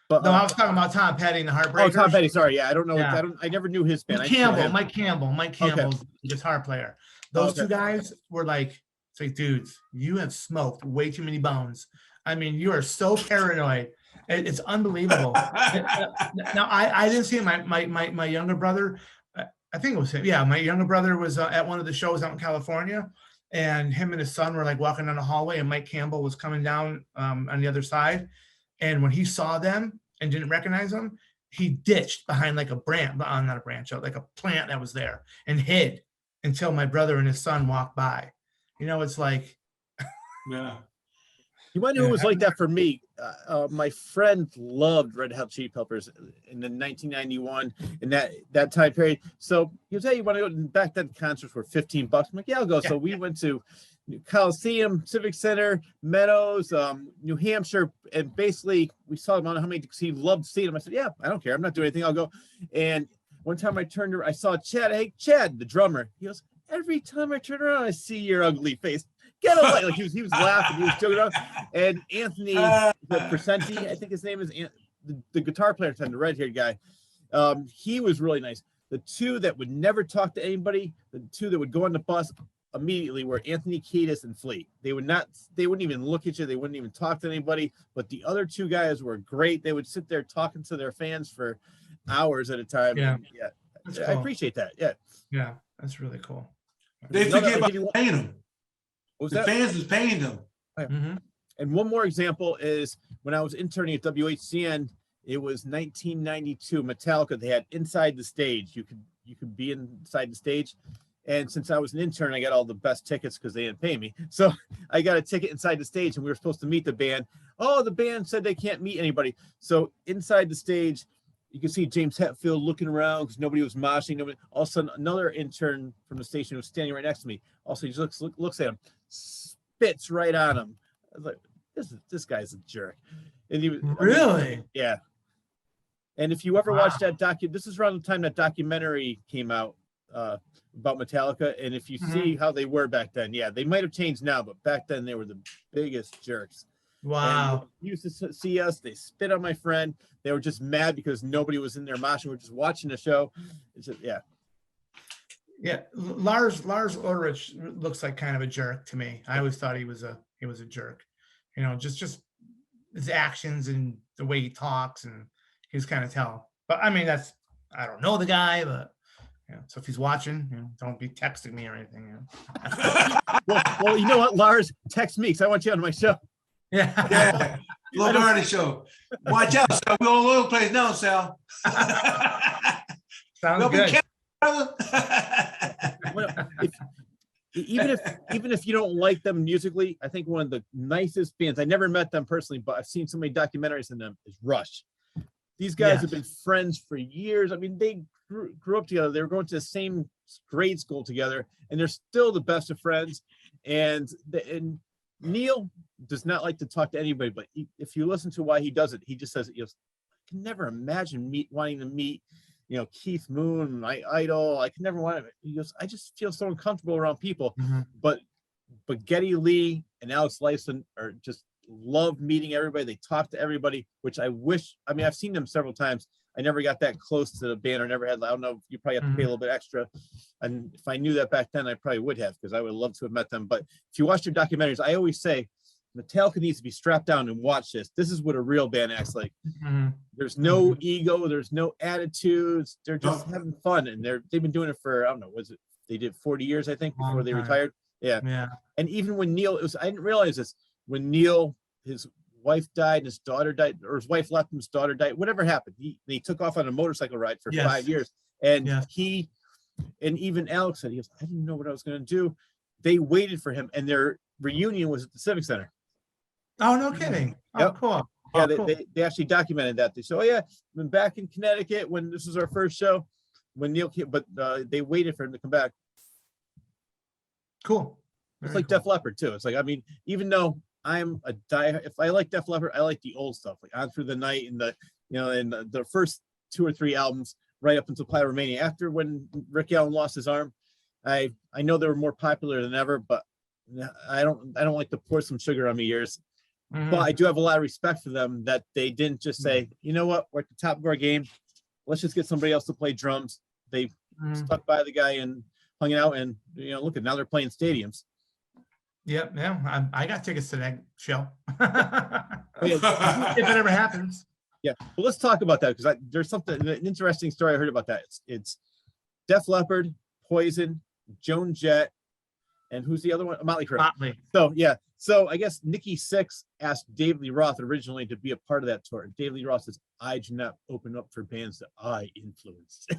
But No, I was talking about Tom Petty and the Heartbreakers. oh, Tom Petty. Sorry, yeah, I don't know. Yeah. I never knew his band. Mike I Campbell, him. Mike Campbell's the guitar player. Those two guys were like, it's like, dudes, you have smoked way too many bones. I mean, you are so paranoid. It's unbelievable. Now, I didn't see my younger brother. I think it was him. Yeah, my younger brother was at one of the shows out in California, and him and his son were like walking down the hallway, and Mike Campbell was coming down on the other side. And when he saw them and didn't recognize them, he ditched behind like a branch, not a branch, like a plant that was there, and hid until my brother and his son walked by. You know, it's like, Yeah. You want to know who was like that for me? My friend loved Red Hot Chili Peppers in the 1991 in that time period. So he was, hey, you want to go? Back then concerts were $15. I'm like, yeah, I'll go. So we went to Coliseum, Civic Center, Meadows, New Hampshire, and basically we saw him on how many, because he loved seeing him. I said, yeah, I don't care. I'm not doing anything. I'll go. And one time I turned around, I saw Chad. Hey, Chad, the drummer. He goes, every time I turn around, I see your ugly face. Get away! Like he was laughing, he was joking around. And Anthony, the Percenti, I think his name is the guitar player, the red-haired guy. He was really nice. The 2 that would never talk to anybody, the 2 that would go on the bus immediately were Anthony Kiedis and Fleet. They wouldn't even look at you, they wouldn't even talk to anybody. But the other 2 guys were great. They would sit there talking to their fans for hours at a time. Yeah, Cool. I appreciate that. Yeah, that's really cool. They forget about paying them. The fans is paying them. Mm-hmm. And one more example is when I was interning at WHCN, it was 1992, Metallica. They had Inside the Stage. You could be inside the stage. And since I was an intern, I got all the best tickets because they didn't pay me. So I got a ticket inside the stage, and we were supposed to meet the band. Oh, the band said they can't meet anybody. So inside the stage, you can see James Hetfield looking around because nobody was moshing. All of a sudden, another intern from the station was standing right next to me. Also, he just looks at him, spits right on him. I was like, this guy's a jerk. And he was Really? Yeah. And if you ever watched that this is around the time that documentary came out about Metallica. And if you see how they were back then, yeah, they might have changed now, but back then they were the biggest jerks. Wow. And used to see us, they spit on my friend. They were just mad because nobody was in there moshing. We're just watching the show. It's just, yeah. Yeah, Lars Ulrich looks like kind of a jerk to me. I always thought he was a jerk. You know, just his actions and the way he talks, and he's kind of tell. But I mean, I don't know the guy, but yeah. So if he's watching, don't be texting me or anything. Well, you know what, Lars, text me because I want you on my show. Yeah. Love Arnie show. Watch out, Sal. We're all over the place now, Sal. Sounds good. Well, even if you don't like them musically, I think one of the nicest bands, I never met them personally, but I've seen so many documentaries on them, is Rush. These guys have been friends for years. I mean, they grew up together. They were going to the same grade school together, and they're still the best of friends. And Neil does not like to talk to anybody, but if you listen to why he does it, he just says, I can never imagine wanting to meet, Keith Moon, my idol. I can never want to. He goes, I just feel so uncomfortable around people. Mm-hmm. But Geddy Lee and Alex Lifeson are just love meeting everybody. They talk to everybody, which I wish. I mean, I've seen them several times. I never got that close to the band, or never had. I don't know. You probably have to pay a little bit extra. And if I knew that back then, I probably would have, because I would love to have met them. But if you watch their documentaries, I always say Metallica needs to be strapped down and watch this. This is what a real band acts like. There's no ego. There's no attitudes. They're just having fun, and they've been doing it for, I don't know, they did 40 years, I think, before they retired. Yeah. And even when Neil, I didn't realize this, when Neil, his wife died, and his daughter died, or his wife left him, his daughter died, whatever happened, he took off on a motorcycle ride for 5 years. And and even Alex said, he goes, I didn't know what I was going to do. They waited for him, and their reunion was at the Civic Center. Oh, no kidding. Oh, cool. Yeah, they actually documented that. They said, oh yeah, been back in Connecticut when this was our first show, when Neil came, but they waited for him to come back. Cool. It's like Def Leppard too. It's like, I mean, even though I'm a if I like Def Leppard, I like the old stuff, like On Through the Night, and the first 2 or 3 albums right up until Pyromania. After, when Rick Allen lost his arm, I know they were more popular than ever, but I don't like to pour some sugar on me ears. But I do have a lot of respect for them, that they didn't just say, you know what, we're at the top of our game, let's just get somebody else to play drums. They stuck by the guy and hung out, and look at, now they're playing stadiums. Yep. Yeah. I got tickets to that show. If it ever happens. Yeah. Well, let's talk about that, because there's an interesting story I heard about that. It's Def Leppard, Poison, Joan Jett, and who's the other one? Motley Crue. Motley. So yeah. So I guess Nikki Sixx asked Dave Lee Roth originally to be a part of that tour. Dave Lee Roth says, I do not open up for bands that I influenced.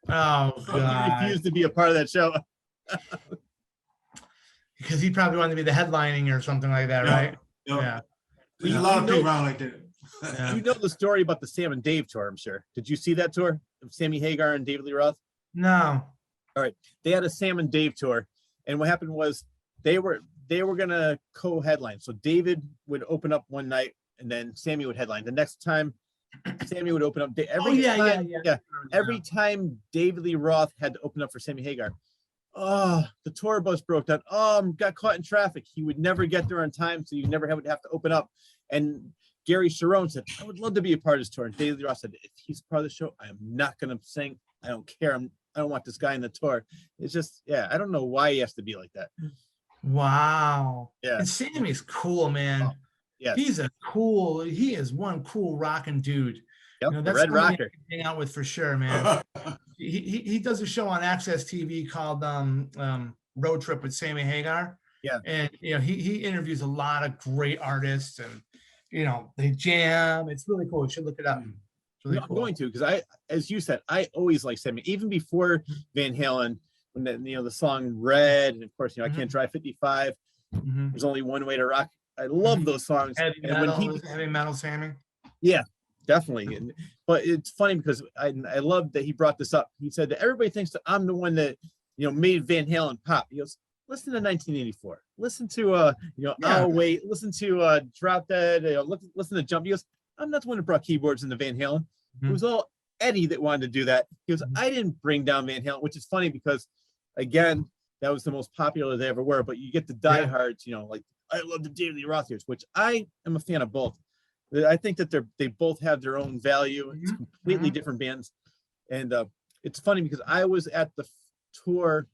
Oh, God. He refused to be a part of that show. Because he probably wanted to be the headlining or something like that, right? Yeah. There's a lot of people around like that. Yeah. You know the story about the Sam and Dave tour, I'm sure. Did you see that tour of Sammy Hagar and David Lee Roth? No. All right. They had a Sam and Dave tour. And what happened was they were going to co-headline. So David would open up one night, and then Sammy would headline. The next time, Sammy would open up. Every time David Lee Roth had to open up for Sammy Hagar, the tour bus broke down. Got caught in traffic. He would never get there on time, so you never would have to open up. And Gary Sharon said, I would love to be a part of this tour. And David Lee Roth said, if he's part of the show, I am not going to sing. I don't care. I don't want this guy in the tour. It's just, I don't know why he has to be like that. Wow. Yeah. And Sammy's cool, man. Oh, yes. He is one cool rocking dude. Yep, that's Red Rocker. Hang out with for sure, man. he does a show on Access TV called Road Trip with Sammy Hagar. Yeah. And he interviews a lot of great artists, and they jam. It's really cool. You should look it up. Really cool. I'm going to, because as you said, I always like Sammy, even before Van Halen, when the song Red, and of course, I Can't Drive 55. There's Only One Way to Rock. I love those songs. Heavy metal Sammy. Yeah, definitely. But it's funny because I love that he brought this up. He said that everybody thinks that I'm the one that made Van Halen pop. He goes, listen to 1984. Listen to I'll Wait. Listen to Drop Dead. Listen to Jump. He goes, I'm not the one that brought keyboards into Van Halen. It was all Eddie that wanted to do that. He goes, I didn't bring down Van Halen, which is funny because, again, that was the most popular they ever were. But you get the diehards, like I love the David Lee Roth years, which I am a fan of both. I think that they both have their own value. It's completely different bands. And it's funny because I was at the tour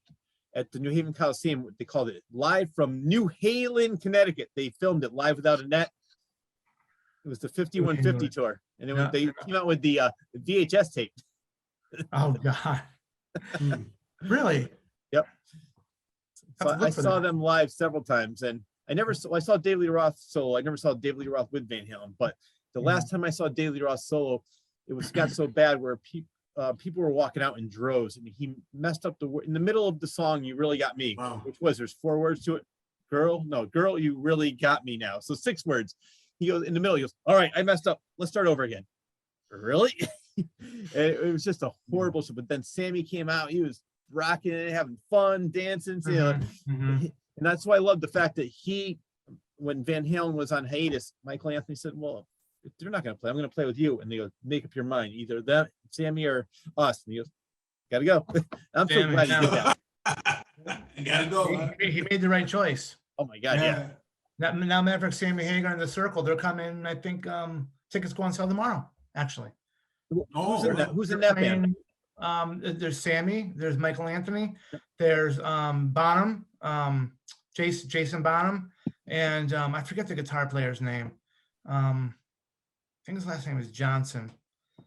at the New Haven Coliseum. They called it Live from New Haven, Connecticut. They filmed it Live Without a Net. It was the 5150 tour. And they came out with the VHS tape. Oh, God. Really? Yep. So I saw them live several times, and I saw David Lee Roth solo. I never saw David Lee Roth with Van Halen, but the last time I saw David Lee Roth solo, it got so bad where people were walking out in droves, and he messed up in the middle of the song, You Really Got Me, which was, there's 4 words to it. Girl, you really got me now. So 6 words. He goes in the middle, he goes, all right, I messed up. Let's start over again. Really? It was just a horrible show. But then Sammy came out, he was rocking it, having fun, dancing, and that's why I love the fact that when Van Halen was on hiatus, Michael Anthony said, well, if they're not going to play, I'm going to play with you. And they go, make up your mind, either them, Sammy, or us. And he goes, gotta go. I'm so glad he did that. You gotta go. He made the right choice. Oh my God, yeah. Now Maverick, Sammy Hagar, and the Circle, they're coming. I think tickets go on sale tomorrow. Actually, Who's in that band? There's Sammy. There's Michael Anthony. There's Bonham, Jason Bonham, and I forget the guitar player's name. I think his last name is Johnson.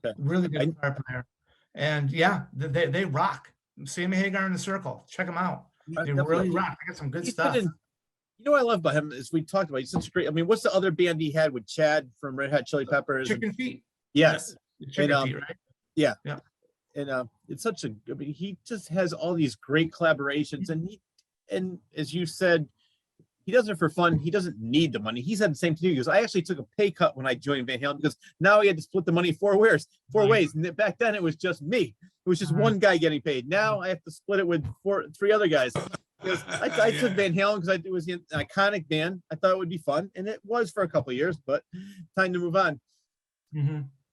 Okay. Really good guitar player. And yeah, they rock. Sammy Hagar and the Circle. Check them out. They really rock. They got some good stuff. You know what I love about him is we talked about, he's such a great, I mean, what's the other band he had with Chad from Red Hot Chili Peppers? Chicken Feet. Yes. Chicken Feet, right? Yeah. Yeah. And it's such a, I mean, he just has all these great collaborations, and as you said, he does it for fun. He doesn't need the money. He's had the same thing. He goes, I actually took a pay cut when I joined Van Halen because now he had to split the money four ways. And back then it was just me. It was just one guy getting paid. Now I have to split it with three other guys. Because I took Van Halen because it was an iconic band. I thought it would be fun, and it was for a couple of years, but time to move on.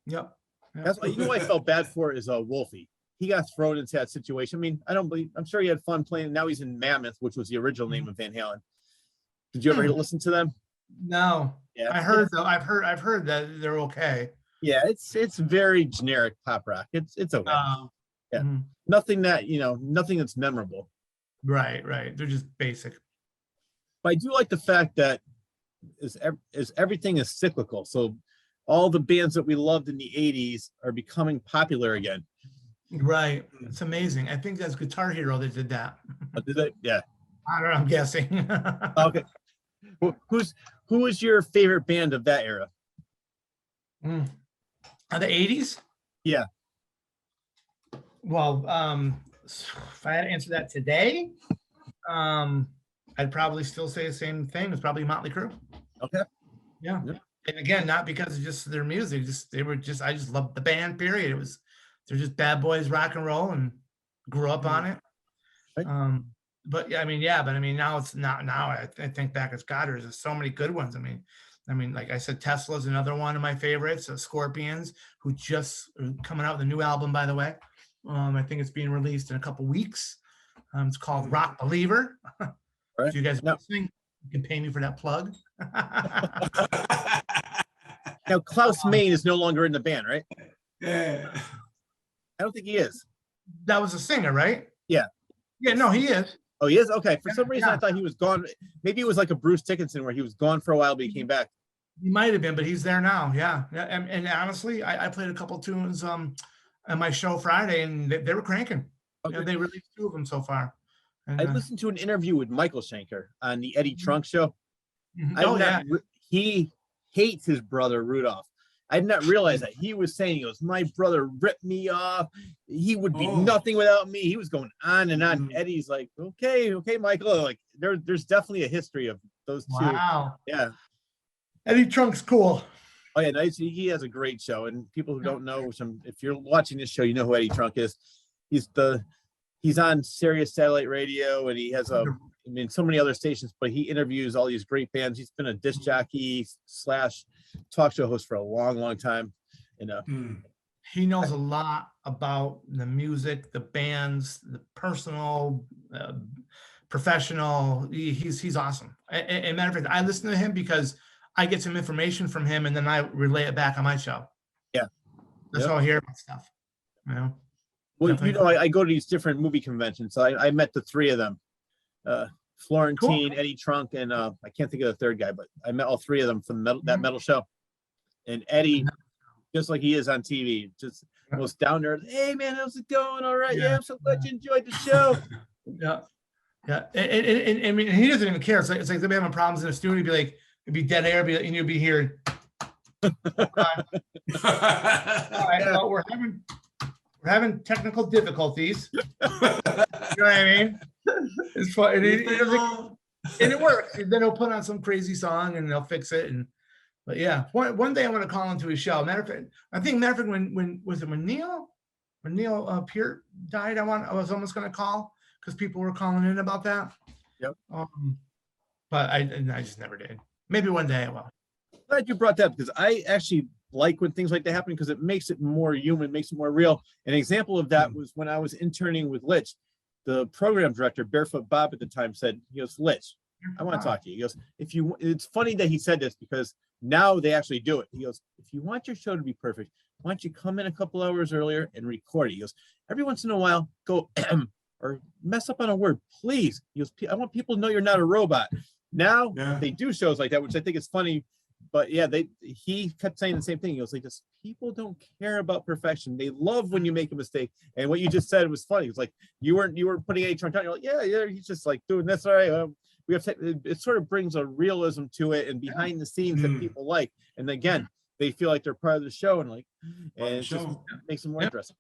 Yep. That's why, you know what I felt bad for is Wolfie. He got thrown into that situation. I mean, I'm sure he had fun playing. Now he's in Mammoth, which was the original name of Van Halen. Did you ever listen to them? No. Yeah. I heard though. I've heard that they're okay. Yeah, it's very generic pop rock. It's okay. Yeah. Nothing that's memorable. Right. They're just basic. But I do like the fact that everything is cyclical. So all the bands that we loved in the 80s are becoming popular again. Right. It's amazing. I think that's Guitar Hero that did that. Did they? Yeah. I don't know. I'm guessing. Okay. Who is your favorite band of that era? Of the 80s? Yeah. Well, if I had to answer that today, I'd probably still say the same thing. It's probably Motley Crue. Okay. Yeah. And again, not because of just their music, I just loved the band, period. They're just bad boys rock and roll and grew up on it. Right. But yeah, I mean, now it's not, now I think back as God, there's so many good ones. I mean, like I said, Tesla's another one of my favorites. Scorpions, who just coming out with a new album, by the way. I think it's being released in a couple weeks. It's called Rock Believer. Right. So you guys are listening, you can pay me for that plug. Now, Klaus Main is no longer in the band, right? Yeah. I don't think he is. That was a singer, right? Yeah. Yeah, no, he is. Oh, he is? Okay. For some reason, I thought he was gone. Maybe it was like a Bruce Dickinson where he was gone for a while, but he came back. He might have been, but he's there now. Yeah. And honestly, I played a couple tunes on my show Friday, and they were cranking. Okay. They released 2 of them so far. And, I listened to an interview with Michael Schenker on the Eddie Trunk show. He hates his brother Rudolph. I did not realize that. He was saying, he goes, my brother ripped me off. He would be nothing without me. He was going on and on. Eddie's like, okay, Michael. Like there's definitely a history of those two. Wow. Yeah. Eddie Trunk's cool. Oh yeah, nice. He has a great show. And people who don't know, if you're watching this show, you know who Eddie Trunk is. He's on Sirius Satellite Radio, and he has so many other stations, but he interviews all these great bands. He's been a disc jockey / talk show host for a long, long time. And he knows a lot about the music, the bands, the personal, professional. He's awesome. And matter of fact, I listen to him because I get some information from him, and then I relay it back on my show. Yeah, that's how I hear about stuff. You know. Well, I go to these different movie conventions. So I met the 3 of them. Florentine, cool. Eddie Trunk, and I can't think of the third guy, but I met all 3 of them from that metal show. And Eddie, just like he is on TV, just goes down there. Hey man, how's it going? All right, yeah, I'm so glad you enjoyed the show. Yeah. And I mean, he doesn't even care. It's like they'll be having problems in the studio. He'd be like, it'd be dead air, and you'd be here. All right, well, we're having technical difficulties. You know what I mean? It's fun. And it works. And then he'll put on some crazy song and they'll fix it. But yeah, one day I want to call into his show. Matter of fact, when Neil Peart died, I was almost going to call because people were calling in about that. Yep. But I just never did. Maybe one day I will. Glad you brought that up because I actually like when things like that happen because it makes it more human, makes it more real. An example of that was when I was interning with Litch. The program director, Barefoot Bob at the time, said, he goes, Litch, I want to talk to you. He goes, if you, it's funny that he said this because now they actually do it. He goes, if you want your show to be perfect, why don't you come in a couple hours earlier and record it? He goes, every once in a while, go or mess up on a word, please. He goes, I want people to know you're not a robot. Now they do shows like that, which I think is funny. But yeah, he kept saying the same thing. He goes, like, just people don't care about perfection. They love when you make a mistake. And what you just said was funny. It's like you weren't putting any turn on. You're like, yeah, he's just like doing this. All right. We have it sort of brings a realism to it and behind the scenes that people like. And again, they feel like they're part of the show and it just makes them more interesting.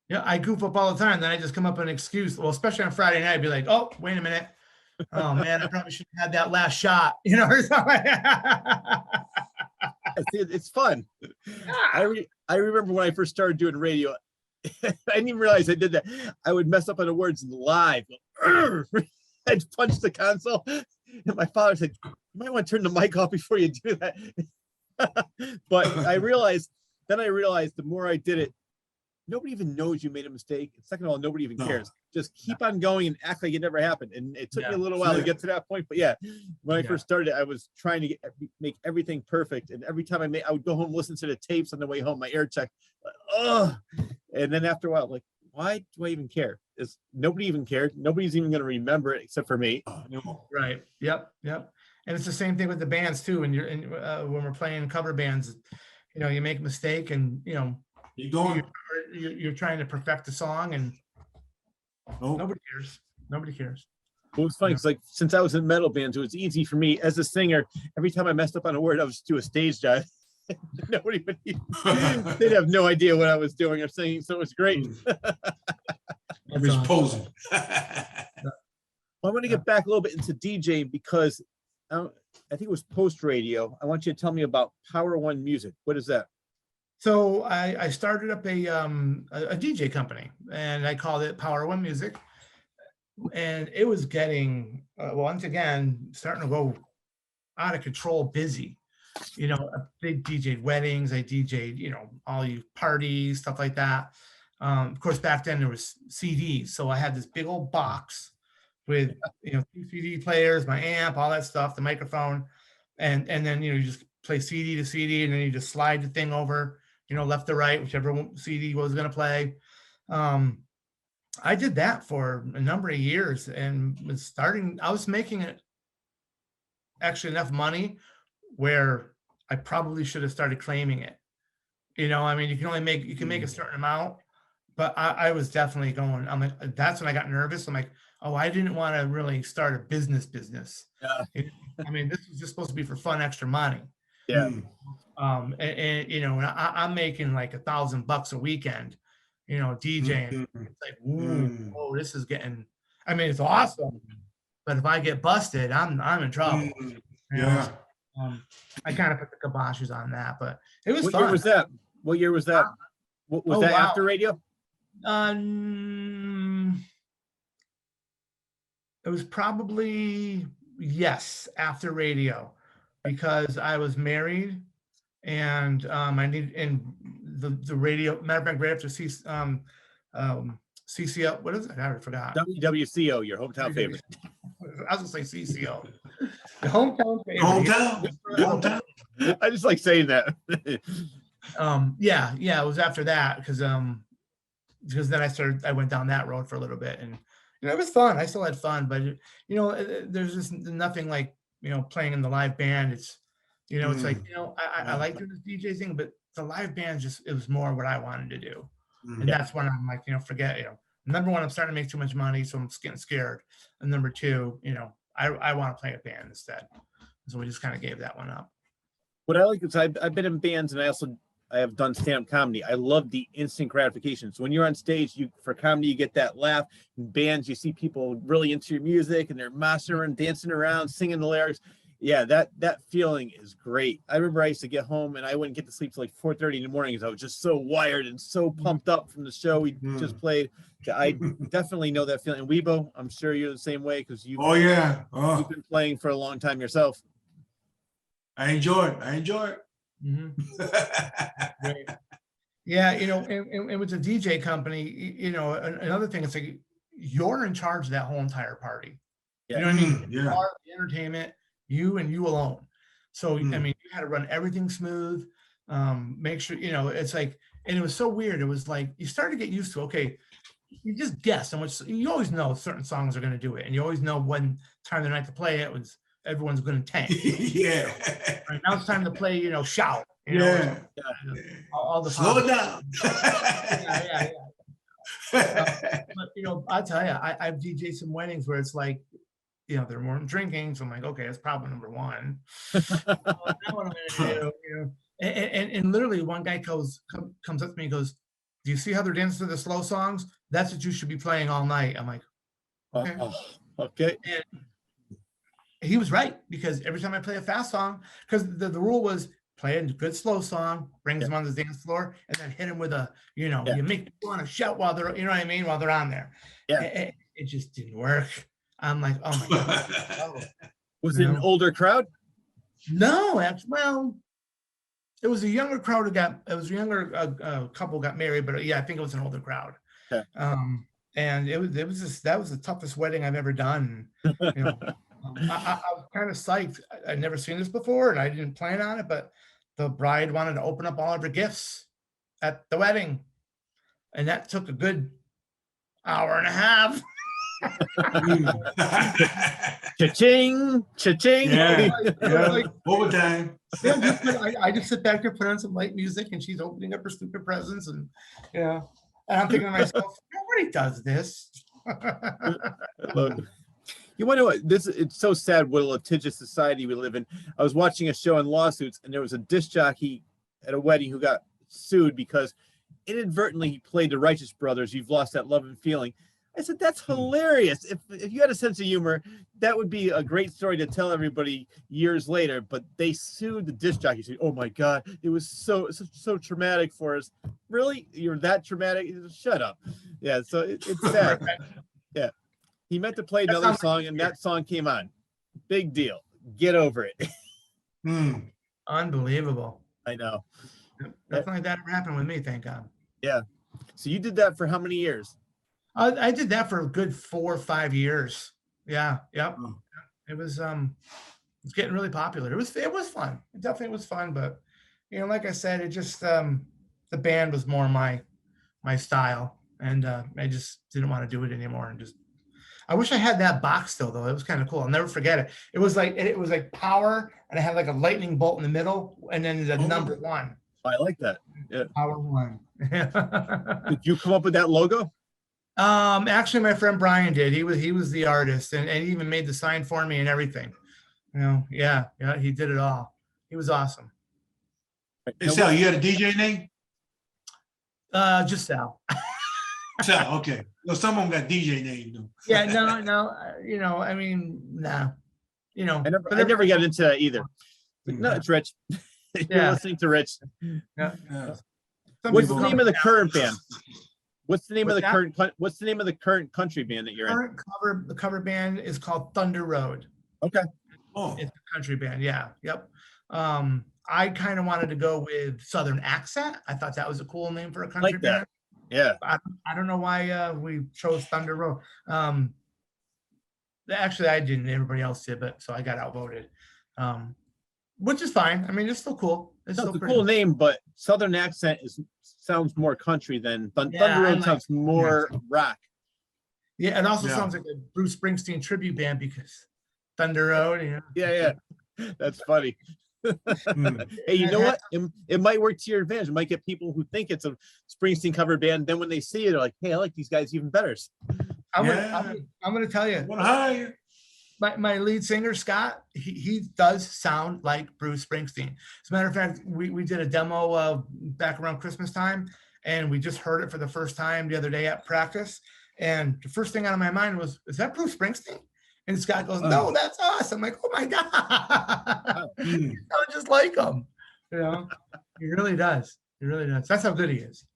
Yeah, I goof up all the time. Then I just come up with an excuse. Well, especially on Friday night, I'd be like, oh, wait a minute. Oh man, I probably should have had that last shot, or something. It's fun. I remember when I first started doing radio, I didn't even realize I did that. I would mess up on the words live. I'd punch the console. And my father said, you might want to turn the mic off before you do that. But I realized the more I did it, nobody even knows you made a mistake. Second of all, nobody even cares. Just keep on going and act like it never happened. And it took me a little while to get to that point. But yeah, when I first started, I was trying to make everything perfect. And every time I would go home, listen to the tapes on the way home, my air check. And then after a while, like, why do I even care? Nobody even cared. Nobody's even going to remember it except for me. Right. Yep. And it's the same thing with the bands too. When when we're playing cover bands, you make a mistake and you're trying to perfect the song and nobody cares. Nobody cares. Well, it was funny because since I was in metal bands, it was easy for me as a singer. Every time I messed up on a word, I would just do a stage dive. Nobody would they'd have no idea what I was doing or singing, so it was great. I was posing. Well, I want to get back a little bit into DJing because I think it was post radio. I want you to tell me about Power One Music. What is that? So I started up a DJ company and I called it Power One Music, and it was getting once again starting to go out of control busy. I big DJ'd weddings, I DJ'd all you parties, stuff like that. Of course, back then there was CDs, so I had this big old box with 2 CD players, my amp, all that stuff, the microphone, and then you just play CD to CD, and then you just slide the thing over, left to right, whichever CD was going to play. I did that for a number of years and I was making it actually enough money where I probably should have started claiming it. You can make a certain amount, but I was definitely going, I'm like, that's when I got nervous. I'm like, oh, I didn't want to really start a business. Yeah. This was just supposed to be for fun, extra money. Yeah. And I'm making like $1,000 a weekend, DJing. It's like, oh, this is getting, it's awesome. But if I get busted, I'm in trouble. Yeah. I kind of put the kiboshes on that, but it was What fun. year was that? What year was that? Was that after radio? It was probably, yes, after radio, because I was married and I needed, and the radio, matter of fact, right after CCO, what is it? I forgot. WWCO, your hometown favorite. I was gonna say CCO. The hometown favorite. Hometown. I just like saying that. Yeah, it was after that because then I went down that road for a little bit, and it was fun. I still had fun, but there's just nothing like playing in the live band. It's it's like I like doing this DJ thing, but the live band it was more what I wanted to do, and that's when I'm like forget number one, I'm starting to make too much money, so I'm getting scared, and number two, I want to play a band instead, so we just kind of gave that one up. What I like is I've been in bands and I have done stand-up comedy. I love the instant gratification. So when you're on stage, for comedy, you get that laugh. In bands, you see people really into your music and they're mastering, dancing around, singing the lyrics. Yeah, that feeling is great. I remember I used to get home and I wouldn't get to sleep till like 4:30 in the morning because I was just so wired and so pumped up from the show we just played. I definitely know that feeling. And Wibo, I'm sure you're the same way because you've been playing for a long time yourself. I enjoy it. Mm-hmm. Right. Yeah, and with the DJ company, another thing is like you're in charge of that whole entire party. You know what I mean? Yeah. Part of the entertainment, you and you alone. So I Mm. mean, you had to run everything smooth. Make sure, you know, it's like, and it was so weird. It was like you started to get used to, okay, you just guess how much, you always know certain songs are going to do it, and you always know when time of the night to play it was everyone's going to tank. Yeah. Right, now it's time to play, you know, shout. You know, Yeah. all the Slow it down. yeah. But you know, I tell you, I've DJed some weddings where it's like, you know, there weren't drinking, so I'm like, okay, that's problem number one. Now what I'm gonna do, you know? And literally, one guy comes up to me and goes, "Do you see how they're dancing to the slow songs? That's what you should be playing all night." I'm like, okay. Okay. And he was right, because every time I play a fast song, because the rule was play a good slow song, brings them on the dance floor, and then hit them with a, you know, you make people want to shout while they're, you know what I mean, while they're on there. Yeah. It just didn't work. I'm like, oh my God. Was it an older crowd? No, actually, well, it was a younger crowd it was a younger couple got married, but yeah, I think it was an older crowd. Okay. And it was just, that was the toughest wedding I've ever done. You know, I was kind of psyched. I'd never seen this before, and I didn't plan on it, but the bride wanted to open up all of her gifts at the wedding, and that took a good hour and a half. Cha-ching, cha-ching. Yeah. Like, Overtime. I just sit back there, put on some light music, and she's opening up her stupid presents, and yeah, and I'm thinking to myself, nobody does this. Look, you want to know what this? It's so sad what a litigious society we live in. I was watching a show on lawsuits, and there was a disc jockey at a wedding who got sued because inadvertently he played the Righteous Brothers. You've lost that love and feeling. I said, that's hilarious. If you had a sense of humor, that would be a great story to tell everybody years later. But they sued the disc jockey. Said, oh my God, it was so traumatic for us. Really? You're that traumatic? Shut up. Yeah, so it's sad. Yeah. He meant to play another song, and that song came on. Big deal. Get over it. Unbelievable. I know. Nothing like that ever happened with me, thank God. Yeah. So you did that for how many years? I did that for a good 4 or 5 years. Yeah. Yep. It was it's getting really popular. It was fun. It definitely was fun, but you know, like I said, it just the band was more my style, and I just didn't want to do it anymore. And just, I wish I had that box still, though. It was kind of cool. I'll never forget it. It was like power, and I had like a lightning bolt in the middle, and then the number 1. I like that. Yeah. Power 1. Did you come up with that logo? Actually, my friend Brian did. He was the artist, and he even made the sign for me and everything. You know, yeah, he did it all. He was awesome. Hey, Sal, you had a DJ name? Just Sal. Sal, okay. No, some of them got DJ names though. Yeah, no, you know, I mean, nah, you know. I never got into that either. But no, it's Rich. You're listening to Rich. Yeah. What's the name of the current band? What's the name of the current country band that you're in? The cover band is called Thunder Road. Okay. Oh. It's a country band. Yeah. Yep. I kind of wanted to go with Southern Accent. I thought that was a cool name for a country band. Yeah. I don't know why we chose Thunder Road. Actually, I didn't. Everybody else did, but so I got outvoted. Which is fine. I mean, it's still cool. It's a cool name, but Southern Accent sounds more country than Thunder Road. Sounds more rock. Yeah, it also sounds like a Bruce Springsteen tribute band because Thunder Road. Yeah. That's funny. Hey, you know what? It might work to your advantage. It might get people who think it's a Springsteen cover band. Then when they see it, they're like, "Hey, I like these guys even better." I'm gonna tell you. What higher? My lead singer, Scott, he does sound like Bruce Springsteen. As a matter of fact, we did a demo back around Christmas time, and we just heard it for the first time the other day at practice. And the first thing out of my mind was, is that Bruce Springsteen? And Scott goes, no, that's us. I'm like, oh my God. He sounds just like him. You know, he really does. He really does. That's how good he is.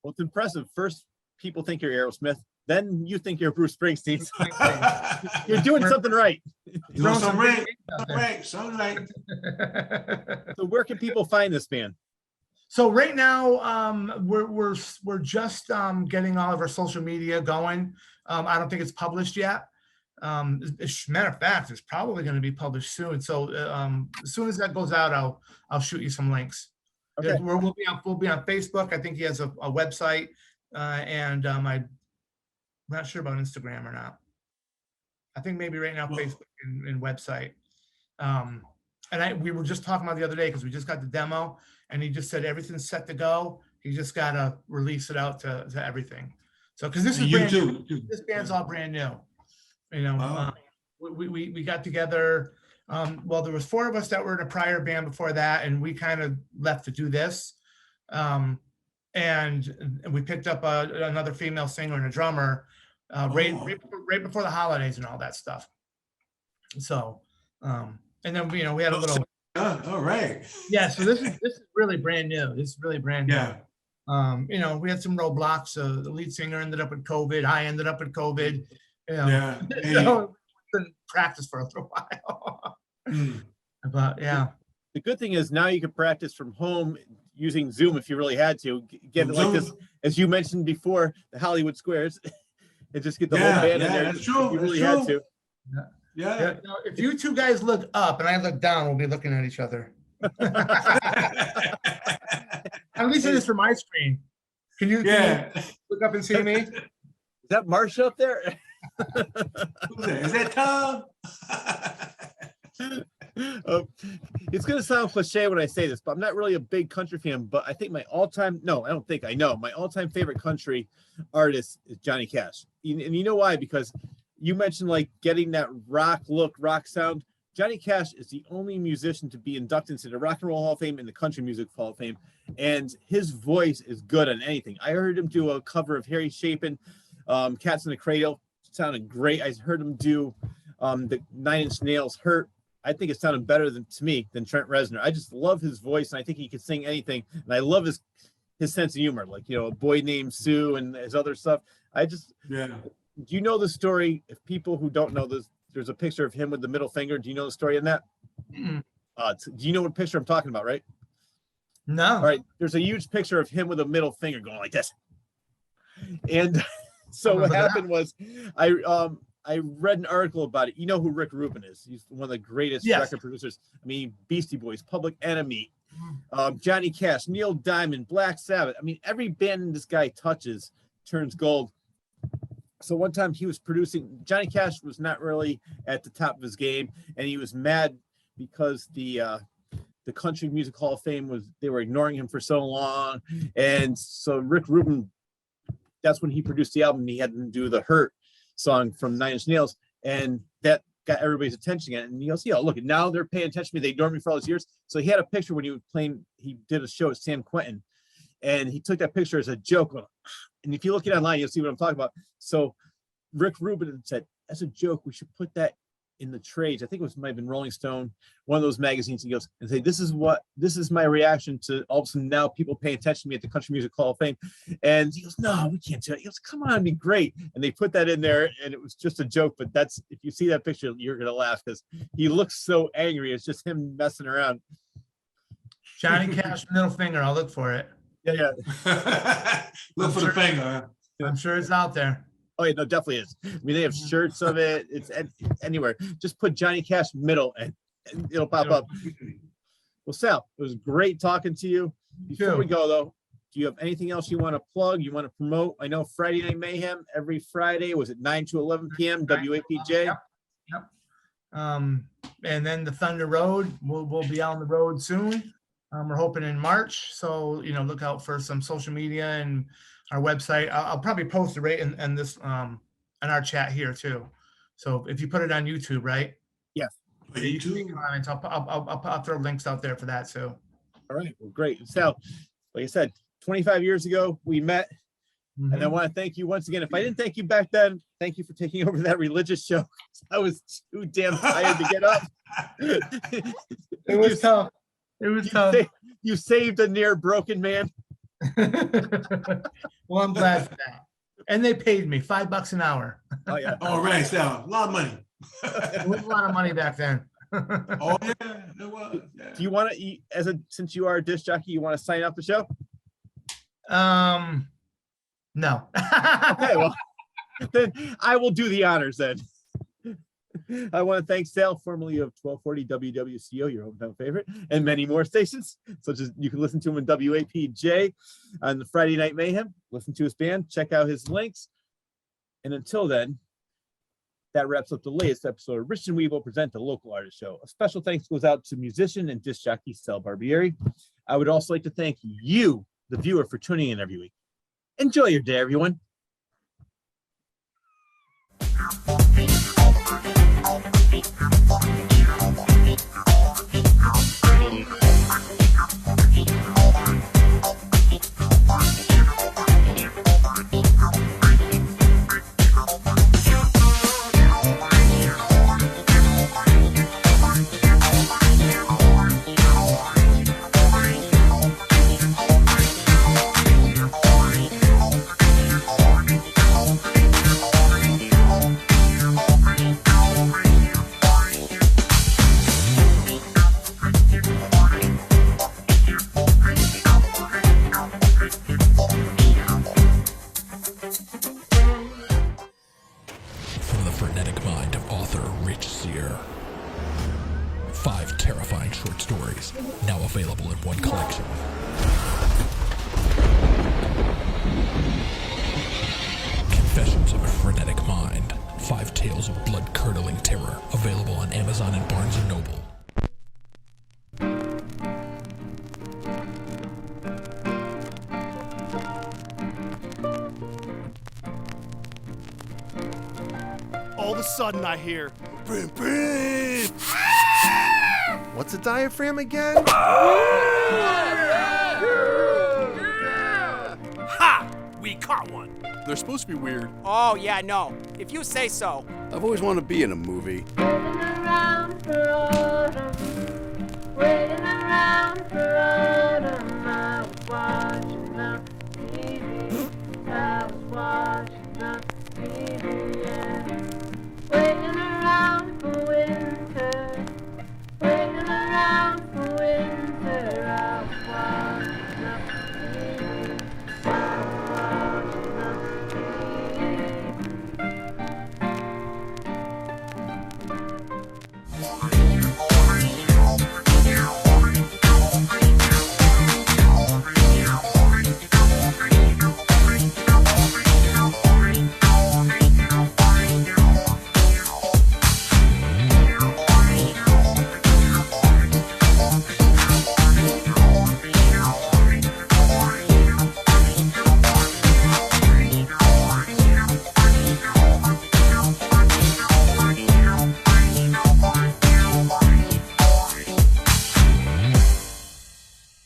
Well, it's impressive. First, people think you're Aerosmith. Then you think you're Bruce Springsteen. You're doing something right. Doing something right. Something right. So where can people find this band? So right now, we're just getting all of our social media going. I don't think it's published yet. Matter of fact, it's probably going to be published soon. So as soon as that goes out, I'll shoot you some links. Okay. We'll be on Facebook. I think he has a website, and I'm not sure about Instagram or not. I think maybe right now Facebook and website. And we were just talking about the other day because we just got the demo, and he just said everything's set to go. He just got to release it out to everything. So because this is brand new. This band's all brand new. You know, we got together. Well, there was 4 of us that were in a prior band before that, and we kind of left to do this. And we picked up another female singer and a drummer right before the holidays and all that stuff. So, and then we had a little. All right. Yeah, so this is really brand new. This is really brand new. Yeah. We had some roadblocks. The lead singer ended up with COVID. I ended up with COVID. Yeah. So couldn't practice for a little while. But yeah. The good thing is now you can practice from home using Zoom if you really had to. Get it like this, as you mentioned before, the Hollywood Squares, and just get the whole band in there. That's true. If you really had to. Yeah. If you two guys look up and I look down, we'll be looking at each other. At least it is for my screen. Can you look up and see me? Is that Marsha up there? Is that Tom? It's going to sound cliche when I say this, but I'm not really a big country fan. But I think my all-time favorite country artist is Johnny Cash. And you know why? Because you mentioned like getting that rock look, rock sound. Johnny Cash is the only musician to be inducted into the Rock and Roll Hall of Fame and the Country Music Hall of Fame. And his voice is good on anything. I heard him do a cover of Harry Chapin, Cats in the Cradle. It sounded great. I heard him do the 9 Inch Nails Hurt. I think it sounded better than Trent Reznor. I just love his voice, and I think he can sing anything. And I love his sense of humor, like, A Boy Named Sue and his other stuff. Do you know the story? If people who don't know this, there's a picture of him with the middle finger. Do you know the story in that? Do you know what picture I'm talking about, right? No. All right. There's a huge picture of him with a middle finger going like this. And so what happened was I read an article about it. You know who Rick Rubin is. He's one of the greatest record producers. I mean, Beastie Boys, Public Enemy, Johnny Cash, Neil Diamond, Black Sabbath. I mean, every band this guy touches turns gold. So one time he was producing, Johnny Cash was not really at the top of his game, and he was mad because the Country Music Hall of Fame they were ignoring him for so long. And so Rick Rubin, that's when he produced the album, and he had to do the Hurt song from 9 Inch Nails, and that got everybody's attention again. And he goes, look, now they're paying attention to me. They ignored me for all these years. So he had a picture when he was playing, he did a show at San Quentin, and he took that picture as a joke. And if you look it online, you'll see what I'm talking about. So Rick Rubin said, as a joke, we should put that in the trades. I think might have been Rolling Stone, one of those magazines. He goes and say, this is my reaction to all of a sudden now people pay attention to me at the Country Music Hall of Fame. And he goes, no, we can't do it. He goes, come on, it'd be great. And they put that in there, and it was just a joke. But if you see that picture, you're gonna laugh because he looks so angry. It's just him messing around. Johnny Cash middle finger. I'll look for it. Yeah. Look for the finger. I'm sure it's out there. Oh, yeah, no, definitely is. I mean, they have shirts of it. It's anywhere. Just put Johnny Cash middle and it'll pop up. Well, Sal, it was great talking to you. Before we go, though, do you have anything else you want to plug? You want to promote? I know Friday Night Mayhem every Friday. Was it 9 to 11 p.m. WAPJ? Yep. And then the Thunder Road. We'll be on the road soon. We're hoping in March. So, look out for some social media and our website. I'll probably post it right in this in our chat here too. So if you put it on YouTube, right? Yes. YouTube comments. I'll throw links out there for that too. All right. Well, great. Sal, like I said, 25 years ago we met, and I want to thank you once again. If I didn't thank you back then, thank you for taking over that religious show. I was too damn tired to get up. It was tough. It was tough. You saved a near broken man. Well, I'm glad for that. And they paid me $5 an hour. Oh yeah. All right, Sal. A lot of money. It was a lot of money back then. Oh yeah, it was. Yeah. Do you want to, since you are a disc jockey, you want to sign off the show? No. Okay, well, then I will do the honors then. I want to thank Sal, formerly of 1240 WWCO, your hometown favorite, and many more stations, such as you can listen to him in WAPJ on the Friday Night Mayhem. Listen to his band, check out his links. And until then, that wraps up the latest episode of Rich and Wibo present the Local Artist Show. A special thanks goes out to musician and disc jockey Sal Barbieri. I would also like to thank you, the viewer, for tuning in every week. Enjoy your day, everyone. From the frenetic mind of author Rich Sear. 5 terrifying short stories, now available in one collection. Confessions of a Frenetic Mind. 5 tales of blood-curdling terror, available on Amazon and Barnes & Noble. All of a sudden I hear, brim, brim. What's a diaphragm again? Ha! We caught one. They're supposed to be weird. Oh, yeah, no. If you say so. I've always wanted to be in a movie. Waiting around for autumn, waiting around for autumn.